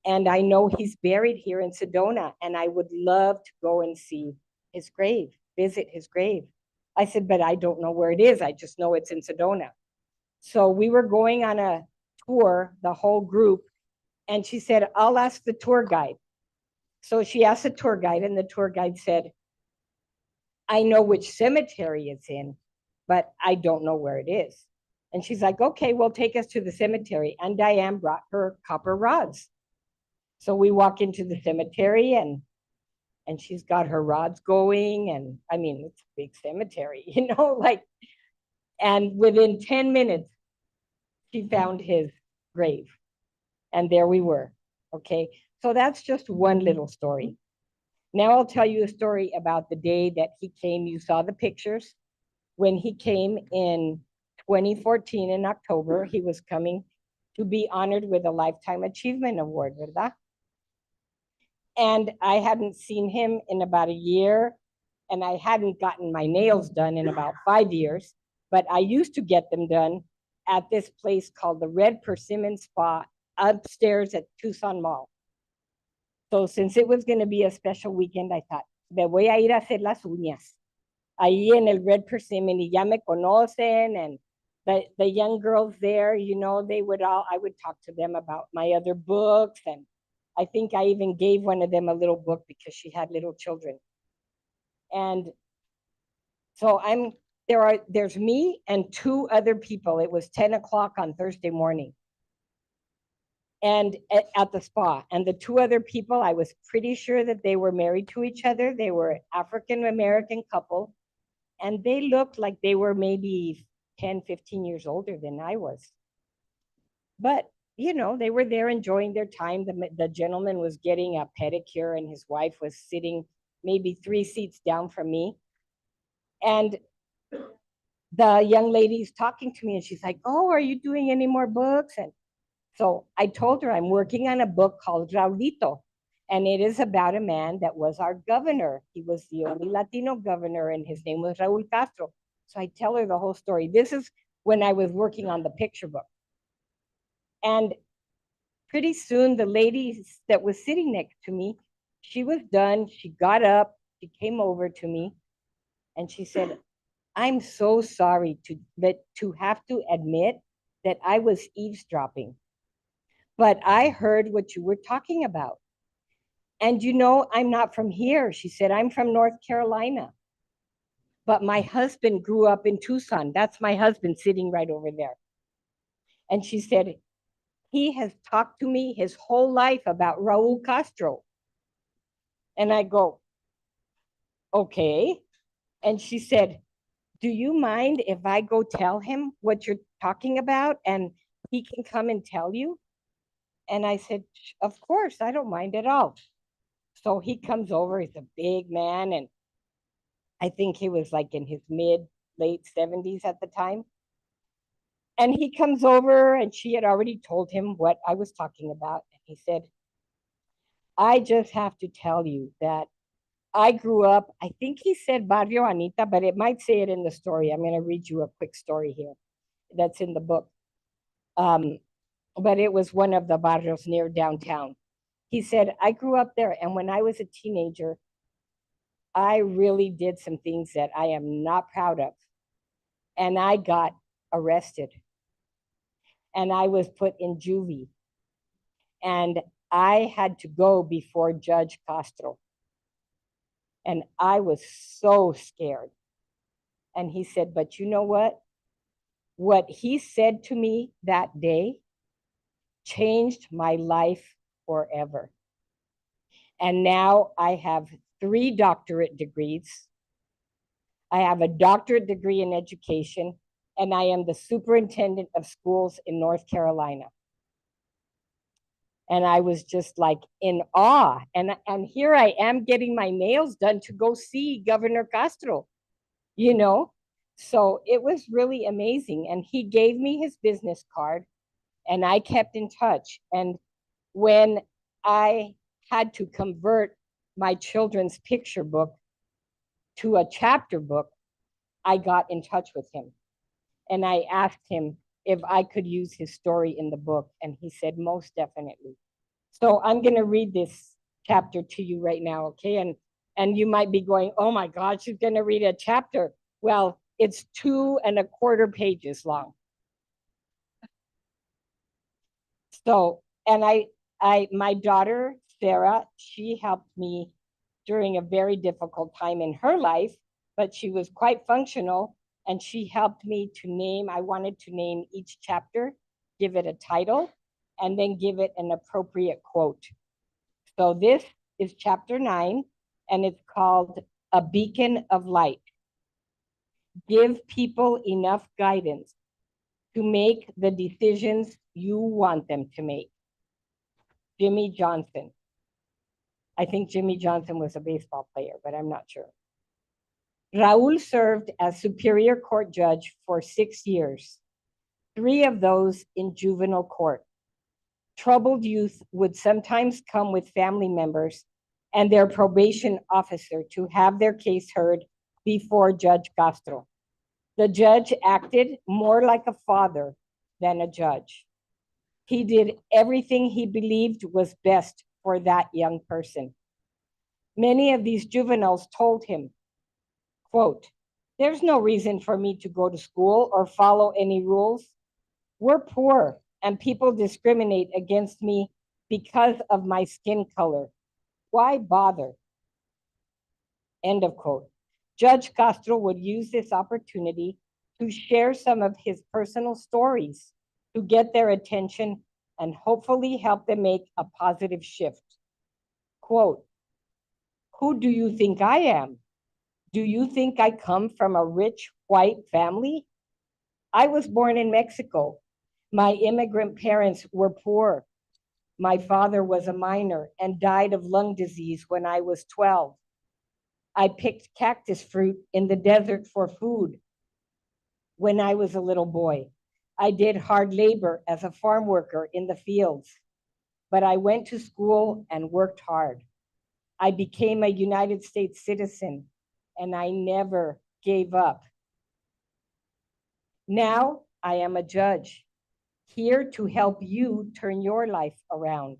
And I know he's buried here in Sedona, and I would love to go and see his grave, visit his grave. I said, but I don't know where it is. I just know it's in Sedona. So we were going on a tour, the whole group, and she said, I'll ask the tour guide. So she asked the tour guide, and the tour guide said, I know which cemetery it's in, but I don't know where it is. And she's like, okay, well, take us to the cemetery. And Diane brought her copper rods. So we walk into the cemetery, and she's got her rods going. And I mean, it's a big cemetery, you know, like, and within 10 minutes, she found his grave. And there we were, okay? So that's just one little story. Now I'll tell you a story about the day that he came. You saw the pictures. When he came in 2014 in October, he was coming to be honored with a Lifetime Achievement Award, ¿verdad? And I hadn't seen him in about a year, and I hadn't gotten my nails done in about 5 years, but I used to get them done at this place called the Red Persimmon Spa upstairs at Tucson Mall. So since it was going to be a special weekend, I thought, me voy a ir a hacer las uñas ahí en el Red Persimmon, y ya me conocen, and the young girls there, you know, I would talk to them about my other books, and I think I even gave one of them a little book because she had little children. And so there's me and 2 other people. It was 10 o'clock on Thursday morning, and at the spa. And the 2 other people, I was pretty sure that they were married to each other. They were an African-American couple, and they looked like they were maybe 10, 15 years older than I was. But, you know, they were there enjoying their time. The gentleman was getting a pedicure, and his wife was sitting maybe 3 seats down from me. And the young lady's talking to me, and she's like, oh, are you doing any more books? And so I told her I'm working on a book called Raulito, and it is about a man that was our governor. He was the only Latino governor, and his name was Raul Castro. So I tell her the whole story. This is when I was working on the picture book. And pretty soon the lady that was sitting next to me, she was done. She got up, she came over to me, and she said, I'm so sorry to have to admit that I was eavesdropping, but I heard what you were talking about. And you know, I'm not from here. She said, I'm from North Carolina. But my husband grew up in Tucson. That's my husband sitting right over there. And she said, he has talked to me his whole life about Raul Castro. And I go, okay. And she said, do you mind if I go tell him what you're talking about and he can come and tell you? And I said, of course, I don't mind at all. So he comes over, he's a big man, and I think he was like in his late 70s at the time. And he comes over, and she had already told him what I was talking about. And he said, I just have to tell you that I grew up, I think he said Barrio Anita, but it might say it in the story. I'm going to read you a quick story here that's in the book. But it was one of the barrios near downtown. He said, I grew up there, and when I was a teenager, I really did some things that I am not proud of. And I got arrested. And I was put in juvie. And I had to go before Judge Castro. And I was so scared. And he said, but you know what? What he said to me that day changed my life forever. And now I have 3 doctorate degrees. I have a doctorate degree in education, and I am the superintendent of schools in North Carolina. And I was just like in awe. And here I am getting my nails done to go see Governor Castro, you know? So it was really amazing. And he gave me his business card, and I kept in touch. And when I had to convert my children's picture book to a chapter book, I got in touch with him. And I asked him if I could use his story in the book. And he said, most definitely. So I'm going to read this chapter to you right now, okay? And you might be going, oh my God, she's going to read a chapter. Well, it's 2.25 pages long. So, and my daughter, Sarah, she helped me during a very difficult time in her life, but she was quite functional, and she helped me to name, I wanted to name each chapter, give it a title, and then give it an appropriate quote. So this is chapter 9, and it's called A Beacon of Light. Give people enough guidance to make the decisions you want them to make. Jimmy Johnson. I think Jimmy Johnson was a baseball player, but I'm not sure. Raul served as Superior Court judge for 6 years, 3 of those in juvenile court. Troubled youth would sometimes come with family members and their probation officer to have their case heard before Judge Castro. The judge acted more like a father than a judge. He did everything he believed was best for that young person. Many of these juveniles told him, quote, there's no reason for me to go to school or follow any rules. We're poor, and people discriminate against me because of my skin color. Why bother? End of quote. Judge Castro would use this opportunity to share some of his personal stories to get their attention and hopefully help them make a positive shift. Quote, who do you think I am? Do you think I come from a rich white family? I was born in Mexico. My immigrant parents were poor. My father was a miner and died of lung disease when I was 12. I picked cactus fruit in the desert for food when I was a little boy. I did hard labor as a farm worker in the fields, but I went to school and worked hard. I became a United States citizen, and I never gave up. Now I am a judge. here to help you turn your life around.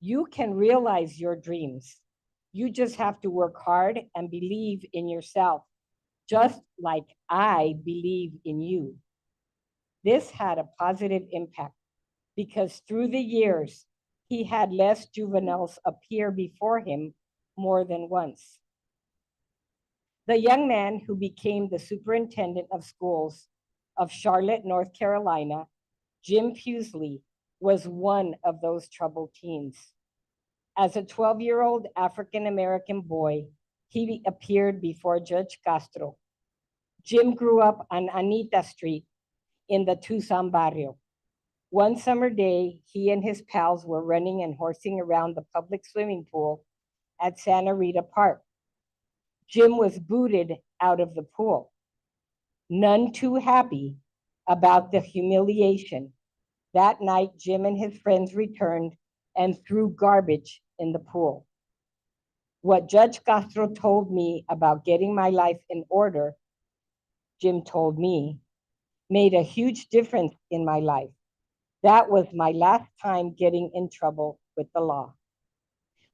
You can realize your dreams. You just have to work hard and believe in yourself, just like I believe in you. This had a positive impact because through the years, he had less juveniles appear before him more than once. The young man who became the superintendent of schools of Charlotte, North Carolina, Jim Pusley, was one of those troubled teens. As a 12-year-old African-American boy, he appeared before Judge Castro. Jim grew up on Anita Street in the Tucson barrio. One summer day, he and his pals were running and horsing around the public swimming pool at Santa Rita Park. Jim was booted out of the pool. None too happy about the humiliation. That night, Jim and his friends returned and threw garbage in the pool. What Judge Castro told me about getting my life in order, Jim told me, made a huge difference in my life. That was my last time getting in trouble with the law.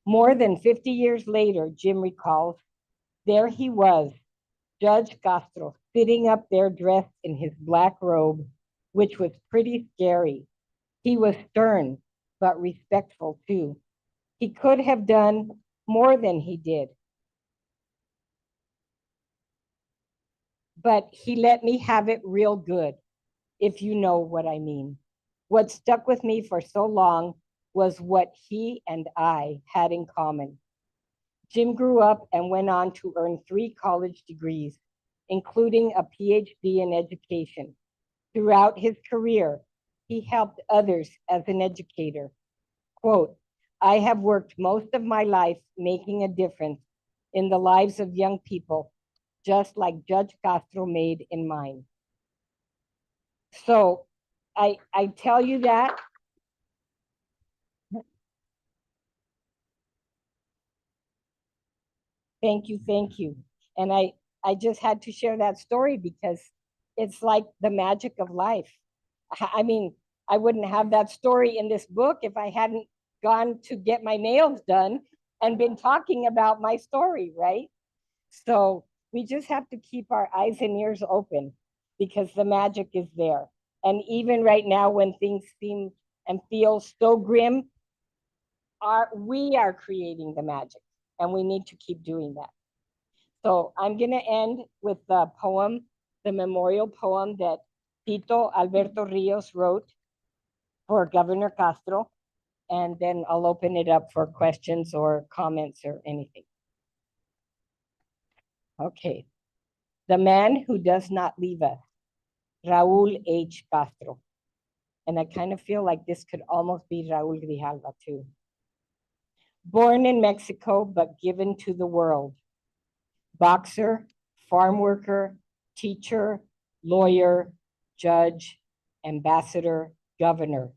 More than 50 years later, Jim recalls, there he was, Judge Castro, sitting up there dressed in his black robe, which was pretty scary. He was stern, but respectful too. He could have done more than he did. But he let me have it real good, if you know what I mean. What stuck with me for so long was what he and I had in common. Jim grew up and went on to earn 3 college degrees, including a PhD in education. Throughout his career, he helped others as an educator. Quote, I have worked most of my life making a difference in the lives of young people, just like Judge Castro made in mine. So I tell you that. Thank you, thank you. And I just had to share that story because it's like the magic of life. I mean, I wouldn't have that story in this book if I hadn't gone to get my nails done and been talking about my story, right? So we just have to keep our eyes and ears open because the magic is there. And even right now, when things seem and feel so grim, we are creating the magic, and we need to keep doing that. So I'm going to end with the poem, the memorial poem that Tito Alberto Rios wrote for Governor Castro, and then I'll open it up for questions or comments or anything. Okay. The man who does not leave us, Raul H. Castro. And I kind of feel like this could almost be Raul Grijalva too. Born in Mexico, but given to the world. Boxer, farm worker, teacher, lawyer, judge, ambassador, governor.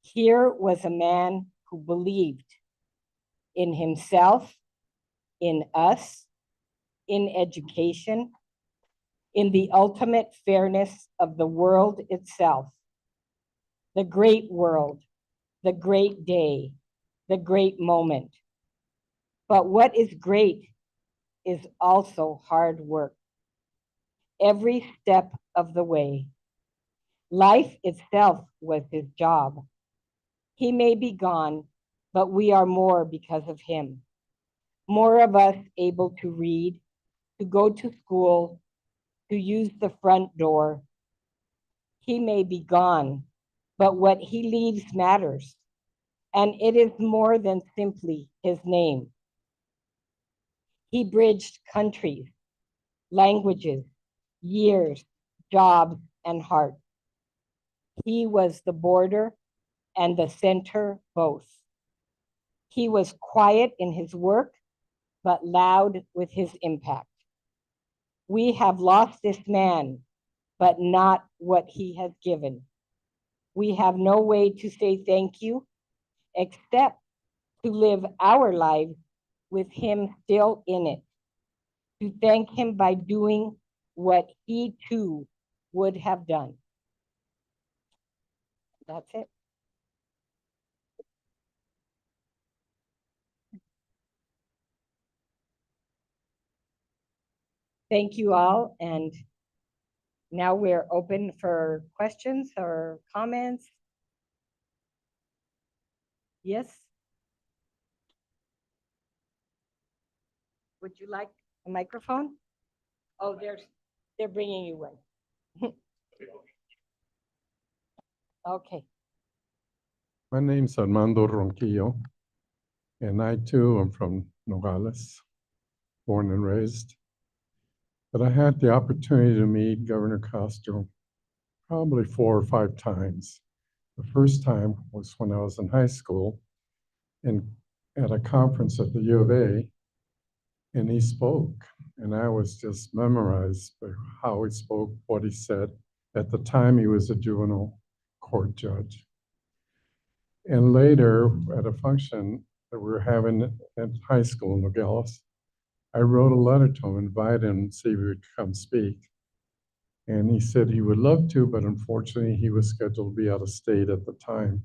Here was a man who believed in himself, in us, in education, in the ultimate fairness of the world itself, the great world, the great day, the great moment. But what is great is also hard work. Every step of the way. Life itself was his job. He may be gone, but we are more because of him. More of us able to read, to go to school, to use the front door. He may be gone, but what he leaves matters. And it is more than simply his name. He bridged countries, languages, years, jobs, and heart. He was the border and the center both. He was quiet in his work, but loud with his impact. We have lost this man, but not what he has given. We have no way to say thank you except to live our lives with him still in it, to thank him by doing what he too would have done. That's it. Thank you all, and now we're open for questions or comments. Yes? Would you like a microphone? Oh, they're bringing you one. Okay. My name's Armando Ronquillo, and I too am from Nogales, born and raised. But I had the opportunity to meet Governor Castro probably 4 or 5 times. The first time was when I was in high school and at a conference at the U of A, and he spoke, and I was just memorized by how he spoke, what he said. At the time, he was a juvenile court judge. And later, at a function that we were having at high school in Nogales, I wrote a letter to him, invited him, see if he would come speak. And he said he would love to, but unfortunately, he was scheduled to be out of state at the time.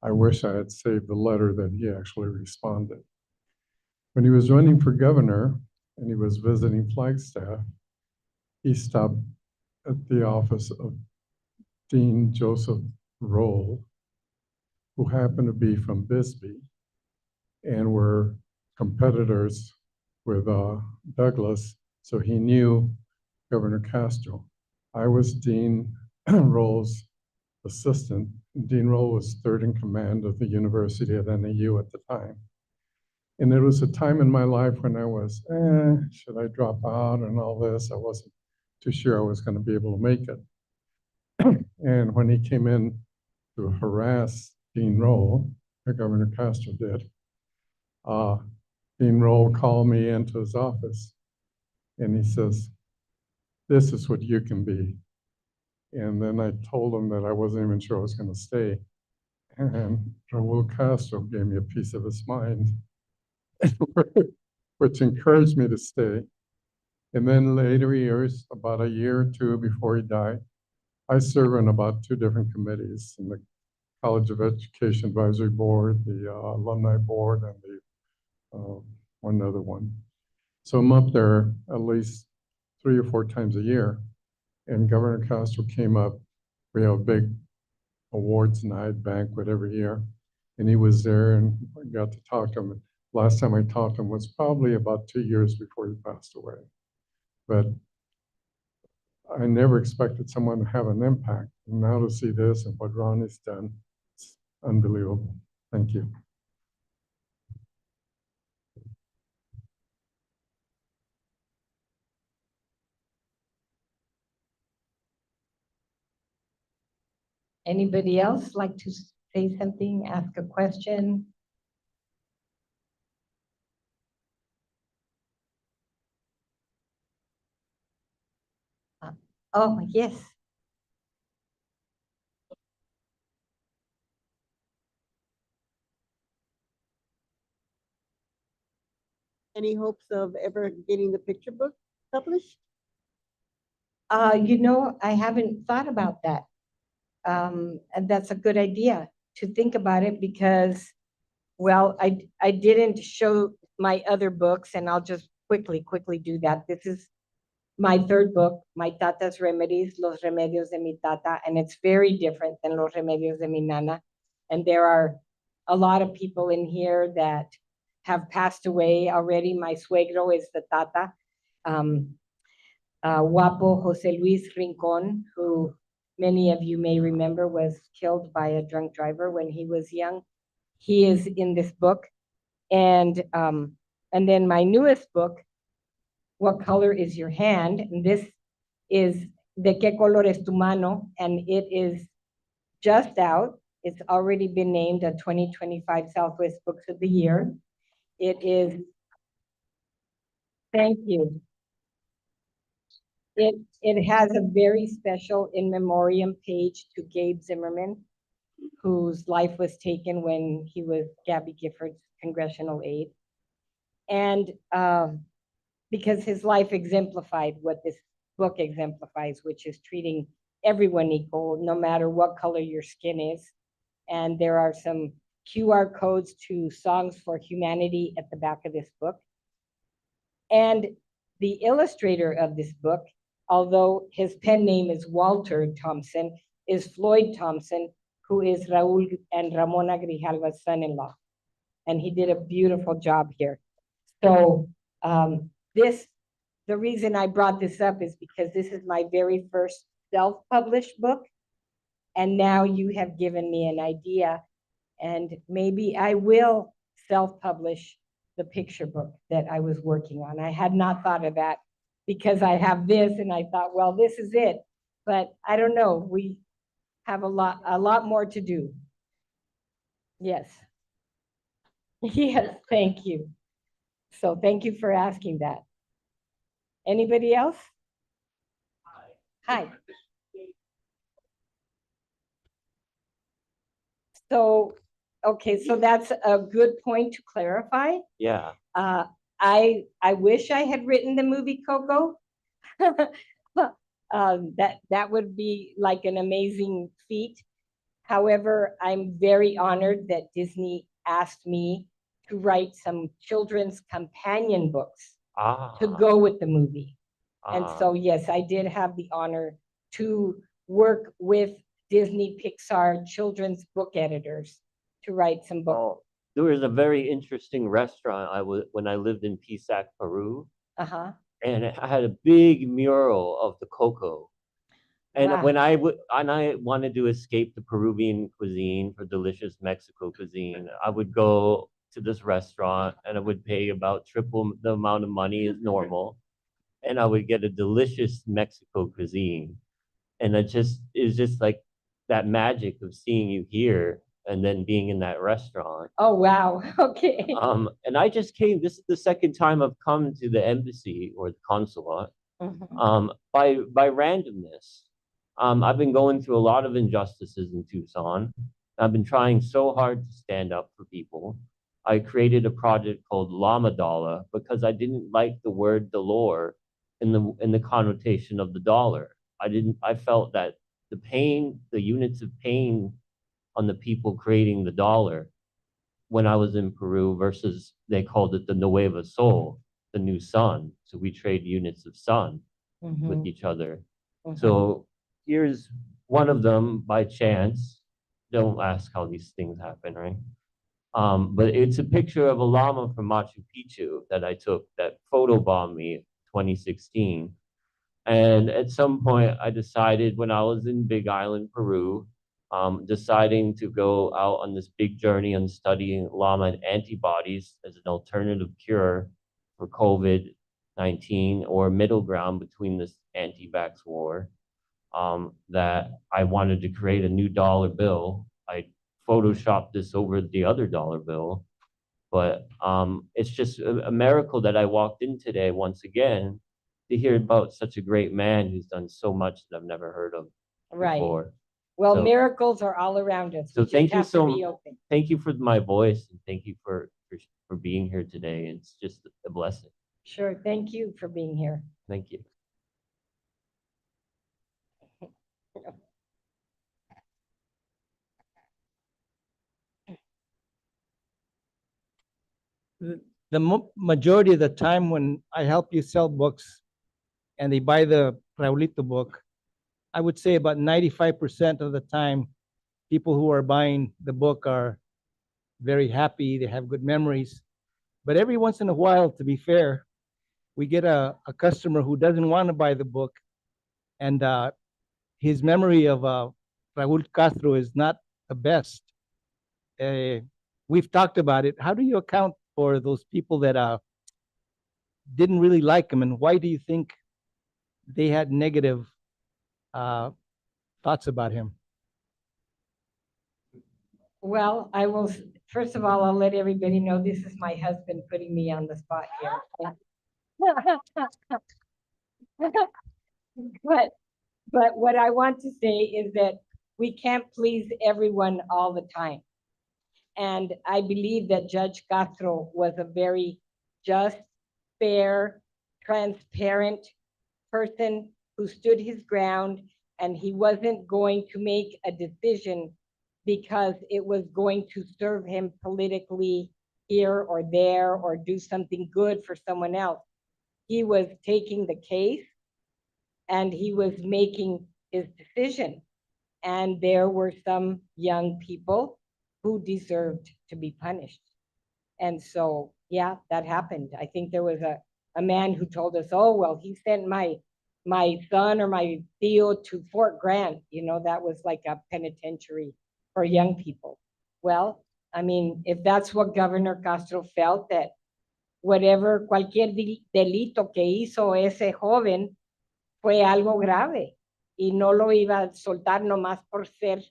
I wish I had saved the letter that he actually responded. When he was running for governor and he was visiting Flagstaff, he stopped at the office of Dean Joseph Roll, who happened to be from Bisbee and were competitors with Douglas, so he knew Governor Castro. I was Dean Roll's assistant. Dean Roll was third in command of the university at NAU at the time. And it was a time in my life when I was, should I drop out and all this? I wasn't too sure I was going to be able to make it. And when he came in to harass Dean Roll, Governor Castro did, Dean Roll called me into his office and he says, "This is what you can be." And then I told him that I wasn't even sure I was going to stay. And Raul Castro gave me a piece of his mind, which encouraged me to stay. And then later years, about a year or two before he died, I served on about 2 different committees in the College of Education Advisory Board, the Alumni Board, and the one other one. So I'm up there at least 3 or 4 times a year. And Governor Castro came up. We have a big awards night banquet every year. And he was there and I got to talk to him. Last time I talked to him was probably about 2 years before he passed away. But I never expected someone to have an impact. And now to see this and what Ronnie's done, it's unbelievable. Thank you. Anybody else like to say something, ask a question? Oh, yes. Any hopes of ever getting the picture book published? I haven't thought about that. And that's a good idea to think about it because, well, I didn't show my other books, and I'll just quickly do that. This is my 3rd book, My Tata's Remedies, Los Remedios de mi Tata, and it's very different than Los Remedios de mi Nana. And there are a lot of people in here that have passed away already. My suegro is the Tata. Guapo Jose Luis Rincon, who many of you may remember was killed by a drunk driver when he was young. He is in this book. And then my newest book, What Color is Your Hand? And this is De qué color es tu mano? And it is just out. It's already been named a 2025 Southwest Books of the Year. It is, thank you. It has a very special in memoriam page to Gabe Zimmerman, whose life was taken when he was Gabby Gifford's congressional aide. And because his life exemplified what this book exemplifies, which is treating everyone equal, no matter what color your skin is. And there are some QR codes to Songs for Humanity at the back of this book. And the illustrator of this book, although his pen name is Walter Thompson, is Floyd Thompson, who is Raul and Ramona Grijalva's son-in-law. And he did a beautiful job here. So the reason I brought this up is because this is my very first self-published book. And now you have given me an idea, and maybe I will self-publish the picture book that I was working on. I had not thought of that because I have this, and I thought, well, this is it. But I don't know, we have a lot more to do. Yes. Yes, thank you. So thank you for asking that. Anybody else? Hi. So, okay, so that's a good point to clarify. Yeah. I wish I had written the movie Coco. That would be like an amazing feat. However, I'm very honored that Disney asked me to write some children's companion books to go with the movie. And so, yes, I did have the honor to work with Disney Pixar children's book editors to write some books. There was a very interesting restaurant when I lived in Pisac, Peru, Uh-huh. and it had a big mural of the cocoa. And Wow. when I wanted to escape the Peruvian cuisine for delicious Mexico cuisine, I would go to this restaurant and I would pay about triple the amount of money as normal, and I would get a delicious Mexico cuisine. And it's just like that magic of seeing you here and then being in that restaurant. Oh, wow. Okay. And I just came. This is the second time I've come to the embassy or the consulate. Mhm. By randomness. I've been going through a lot of injustices in Tucson. I've been trying so hard to stand up for people. I created a project called Llama Dollar because I didn't like the word dollar in the connotation of the dollar. I felt that the pain, the units of pain on the people creating the dollar when I was in Peru versus they called it the Nueva Sol, the new sun. So we trade units of sun with Mhm. each other. Mhm. So here's one of them by chance. Don't ask how these things happen, right? But it's a picture of a llama from Machu Picchu that I took that photobombed me in 2016. And at some point, I decided when I was in Big Island, Peru, deciding to go out on this big journey on studying llama and antibodies as an alternative cure for COVID-19 or middle ground between this anti-vax war, that I wanted to create a new dollar bill. I photoshopped this over the other dollar bill, but it's just a miracle that I walked in today once again to hear about such a great man who's done so much that I've never heard of Right. before. Well, So- miracles are all around us. So We just thank you have to be open. thank you for my voice and thank you for being here today. It's just a blessing. Sure. Thank you for being here. Thank you. The majority of the time when I help you sell books and they buy the Raulito book, I would say about 95% of the time, people who are buying the book are very happy, they have good memories. But every once in a while, to be fair, we get a customer who doesn't want to buy the book, and his memory of Raul Castro is not the best. We've talked about it. How do you account for those people that didn't really like him, and why do you think they had negative thoughts about him? Well, I will, first of all, I'll let everybody know this is my husband putting me on the spot here. But what I want to say is that we can't please everyone all the time. And I believe that Judge Castro was a very just, fair, transparent person who stood his ground and he wasn't going to make a decision because it was going to serve him politically here or there or do something good for someone else. He was taking the case and he was making his decision. And there were some young people who deserved to be punished. And so, yeah, that happened. I think there was a man who told us, oh, well, he sent my son or my tío to Fort Grant. You know, that was like a penitentiary for young people. Well, I mean, if that's what Governor Castro felt, that whatever, cualquier delito que hizo ese joven fue algo grave y no lo iba a soltar nomás por ser,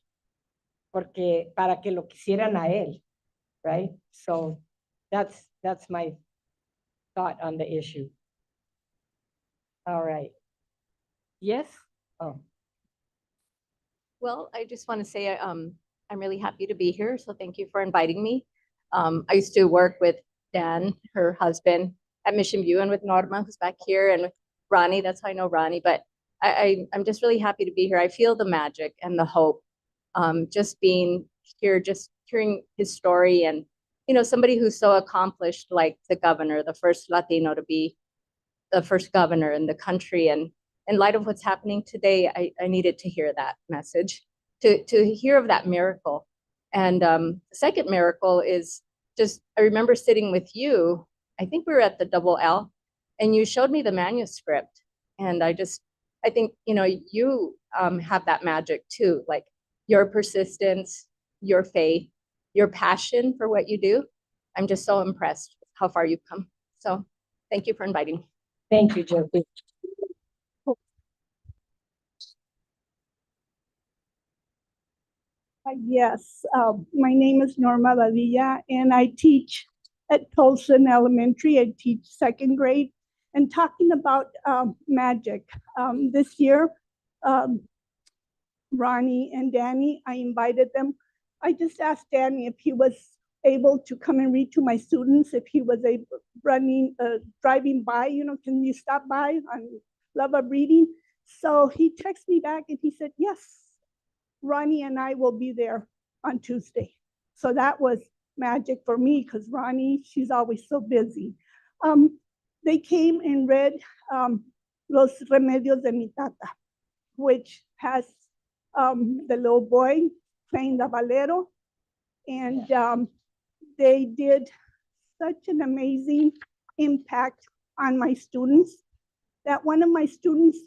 porque para que lo quisieran a él, right? So that's my thought on the issue. All right. Yes? Oh. Well, I just want to say I'm really happy to be here, so thank you for inviting me. I used to work with Dan, her husband, at Mission View, and with Norma, who's back here, and with Ronnie. That's how I know Ronnie. But I'm just really happy to be here. I feel the magic and the hope. Just being here, just hearing his story, and somebody who's so accomplished, like the governor, the first Latino to be the first governor in the country. And in light of what's happening today, I needed to hear that message, to hear of that miracle. And the second miracle is just, I remember sitting with you, I think we were at the Double L, and you showed me the manuscript. And I think, you have that magic too, like your persistence, your faith, your passion for what you do. I'm just so impressed with how far you've come. So thank you for inviting me. Thank you, Josie. Yes, my name is Norma Badilla, and I teach at Tolson Elementary. I teach second grade. And talking about magic, this year, Ronnie and Danny, I invited them. I just asked Danny if he was able to come and read to my students, if he was able driving by, can you stop by? I love of reading. So he texted me back and he said, yes, Ronnie and I will be there on Tuesday. So that was magic for me because Ronnie, she's always so busy. They came and read Los Remedios de mi Tata, which has the little boy playing the bolero. And they did such an amazing impact on my students that one of my students,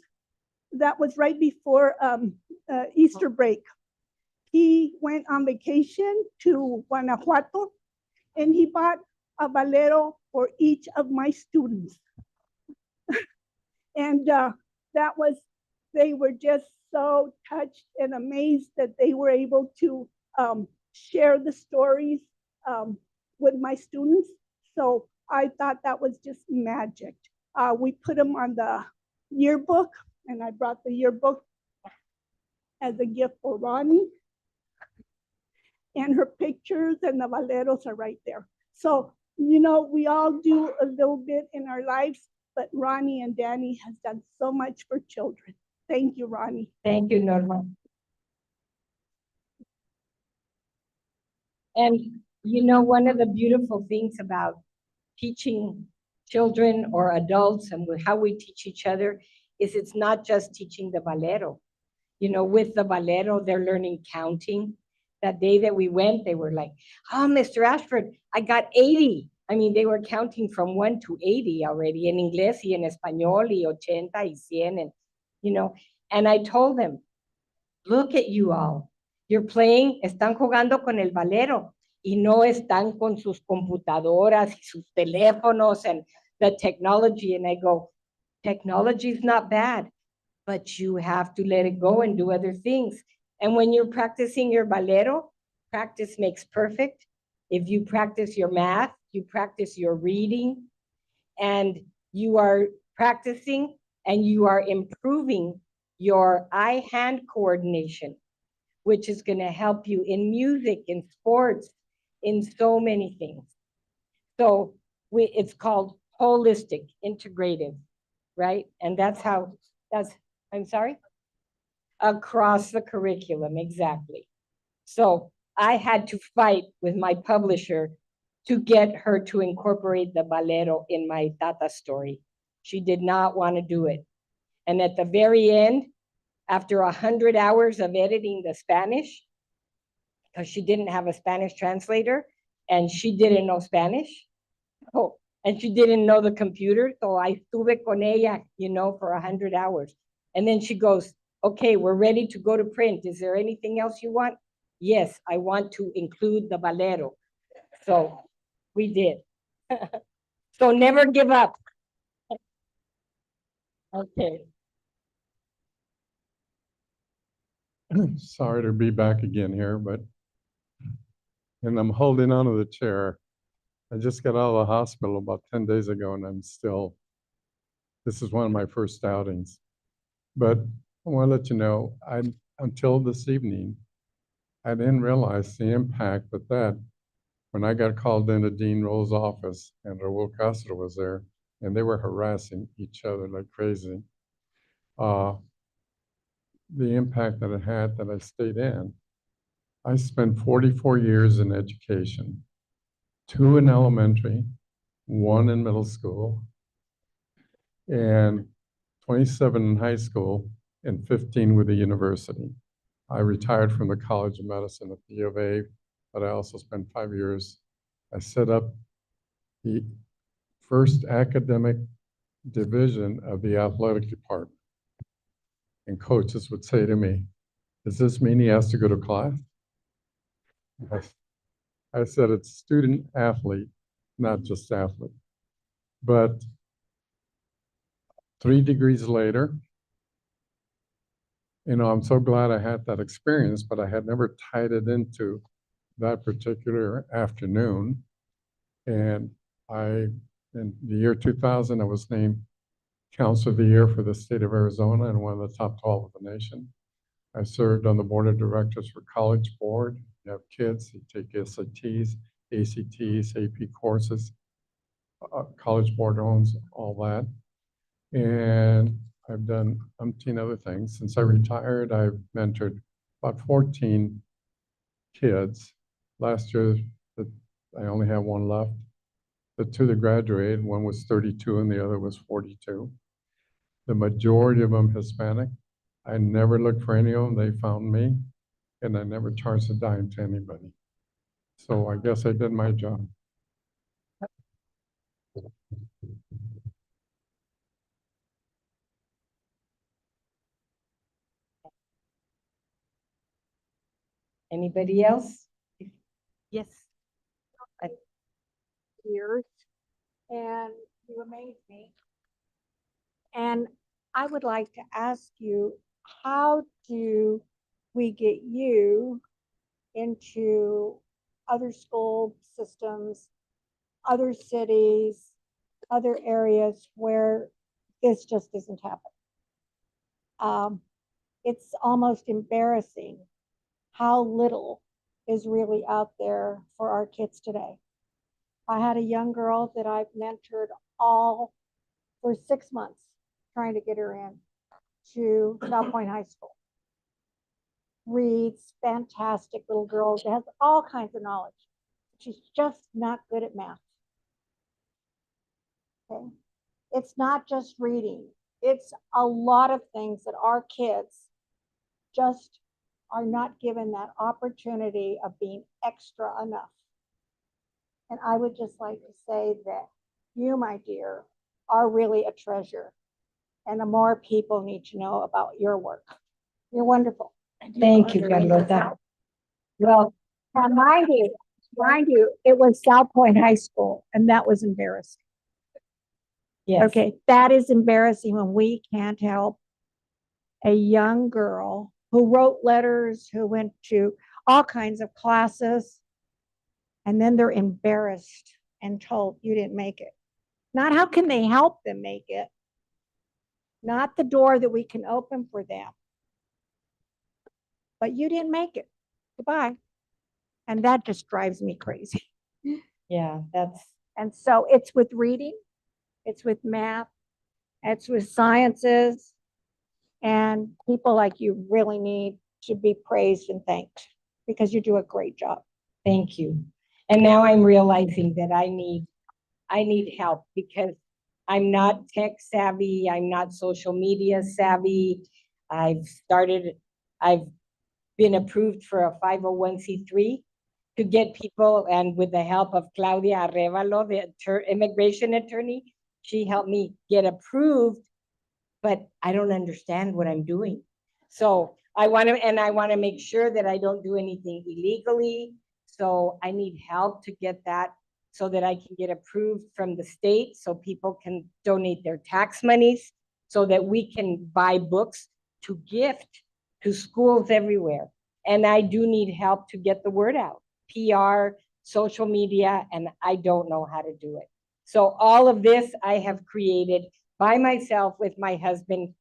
that was right before Easter break, he went on vacation to Guanajuato and he bought a bolero for each of my students. And they were just so touched and amazed that they were able to share the stories with my students. So I thought that was just magic. We put them on the yearbook, and I brought the yearbook as a gift for Ronnie. And her pictures and the boleros are right there. So, we all do a little bit in our lives, but Ronnie and Danny has done so much for children. Thank you, Ronnie. Thank you, Norma. And one of the beautiful things about teaching children or adults and how we teach each other is it's not just teaching the bolero. With the bolero, they're learning counting. That day that we went, they were like, oh, Mr. Ashford, I got 80. I mean, they were counting from 1 to 80 already in Inglés y en Español y 80 y 100. And, and I told them, look at you all. You're playing, están jugando con el bolero y no están con sus computadoras y sus teléfonos and the technology. And I go, technology is not bad, but you have to let it go and do other things. And when you're practicing your bolero, practice makes perfect. If you practice your math, you practice your reading, and you are practicing and you are improving your eye-hand coordination, which is going to help you in music, in sports, in so many things. So it's called holistic, integrative, right? And I'm sorry? across the curriculum, exactly. So I had to fight with my publisher to get her to incorporate the balero in my Tata story. She did not want to do it. And at the very end, after 100 hours of editing the Spanish, because she didn't have a Spanish translator and she didn't know Spanish. Oh, and she didn't know the computer. So I estuve con ella, for 100 hours. And then she goes, okay, we're ready to go to print. Is there anything else you want? Yes, I want to include the balero. So we did. So never give up. Okay. Sorry to be back again here, and I'm holding on to the chair. I just got out of the hospital about 10 days ago, and this is one of my first outings. But I want to let you know, until this evening, I didn't realize the impact that when I got called into Dean Roll's office and Raul Castro was there, and they were harassing each other like crazy. The impact that it had that I stayed in. I spent 44 years in education, 2 in elementary, 1 in middle school, and 27 in high school, and 15 with the university. I retired from the College of Medicine at the U of A, but I also spent 5 years. I set up the first academic division of the athletic department. And coaches would say to me, does this mean he has to go to class? I said, it's student athlete, not just athlete. But 3 degrees later, I'm so glad I had that experience, but I had never tied it into that particular afternoon. And in the year 2000, I was named Counselor of the Year for the state of Arizona and one of the top 12 of the nation. I served on the board of directors for College Board. You have kids, you take SATs, ACTs, AP courses. College Board owns all that. And I've done umpteen other things. Since I retired, I've mentored about 14 kids. Last year, I only have 1 left. The 2 that graduated, one was 32 and the other was 42. The majority of them Hispanic. I never looked for any of them. They found me, and I never charged a dime to anybody. So I guess I did my job. Anybody else? Yes. Years, and you amaze me. And I would like to ask you, how do we get you into other school systems, other cities, other areas where this just isn't happening? It's almost embarrassing how little is really out there for our kids today. I had a young girl that I've mentored all for 6 months, trying to get her in to South Point High School. Reads, fantastic little girl, has all kinds of knowledge. She's just not good at math. Okay. It's not just reading. It's a lot of things that our kids just are not given that opportunity of being extra enough. And I would just like to say that you, my dear, are really a treasure. And the more people need to know about your work. You're wonderful. Thank you, Carlota. Well, now mind you, it was South Point High School, and that was embarrassing. Yes. Okay, that is embarrassing when we can't help a young girl who wrote letters, who went to all kinds of classes, and then they're embarrassed and told you didn't make it. Not how can they help them make it, not the door that we can open for them, but you didn't make it. Goodbye. And that just drives me crazy. Yeah, and so it's with reading, it's with math, it's with sciences, And people like you really need to be praised and thanked because you do a great job. Thank you. And now I'm realizing that I need help because I'm not tech savvy. I'm not social media savvy. I've been approved for a 501c3 to get people, and with the help of Claudia Arevalo, the immigration attorney, she helped me get approved, but I don't understand what I'm doing. So I want to make sure that I don't do anything illegally. So I need help to get that so that I can get approved from the state so people can donate their tax monies so that we can buy books to gift to schools everywhere. And I do need help to get the word out, PR, social media, and I don't know how to do it. So all of this I have created by myself with my husband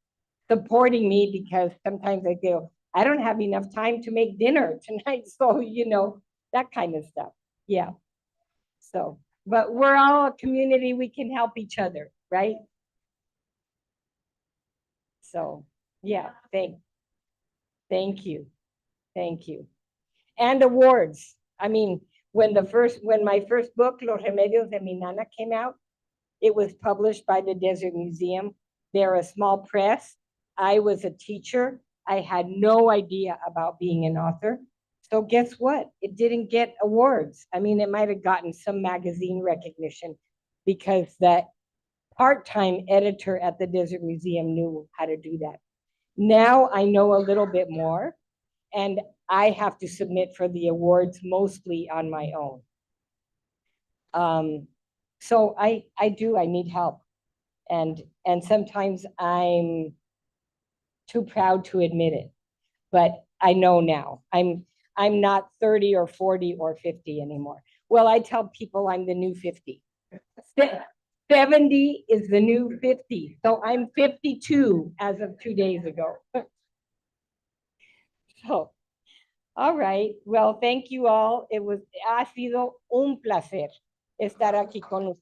supporting me because sometimes I feel I don't have enough time to make dinner tonight. So, that kind of stuff. Yeah. So, but we're all a community. We can help each other, right? So, yeah, thank you. Thank you. And awards. I mean, when my first book, Los Remedios de Mi Nana, came out, it was published by the Desert Museum. They're a small press. I was a teacher. I had no idea about being an author. So guess what? It didn't get awards. I mean, it might have gotten some magazine recognition because that part-time editor at the Desert Museum knew how to do that. Now I know a little bit more, and I have to submit for the awards mostly on my own. So I need help. And sometimes I'm too proud to admit it, but I know now. I'm not 30 or 40 or 50 anymore. Well, I tell people I'm the new 50. 70 is the new 50. So I'm 52 as of 2 days ago. So, all right. Well, thank you all. Ha sido un placer estar aquí con ustedes.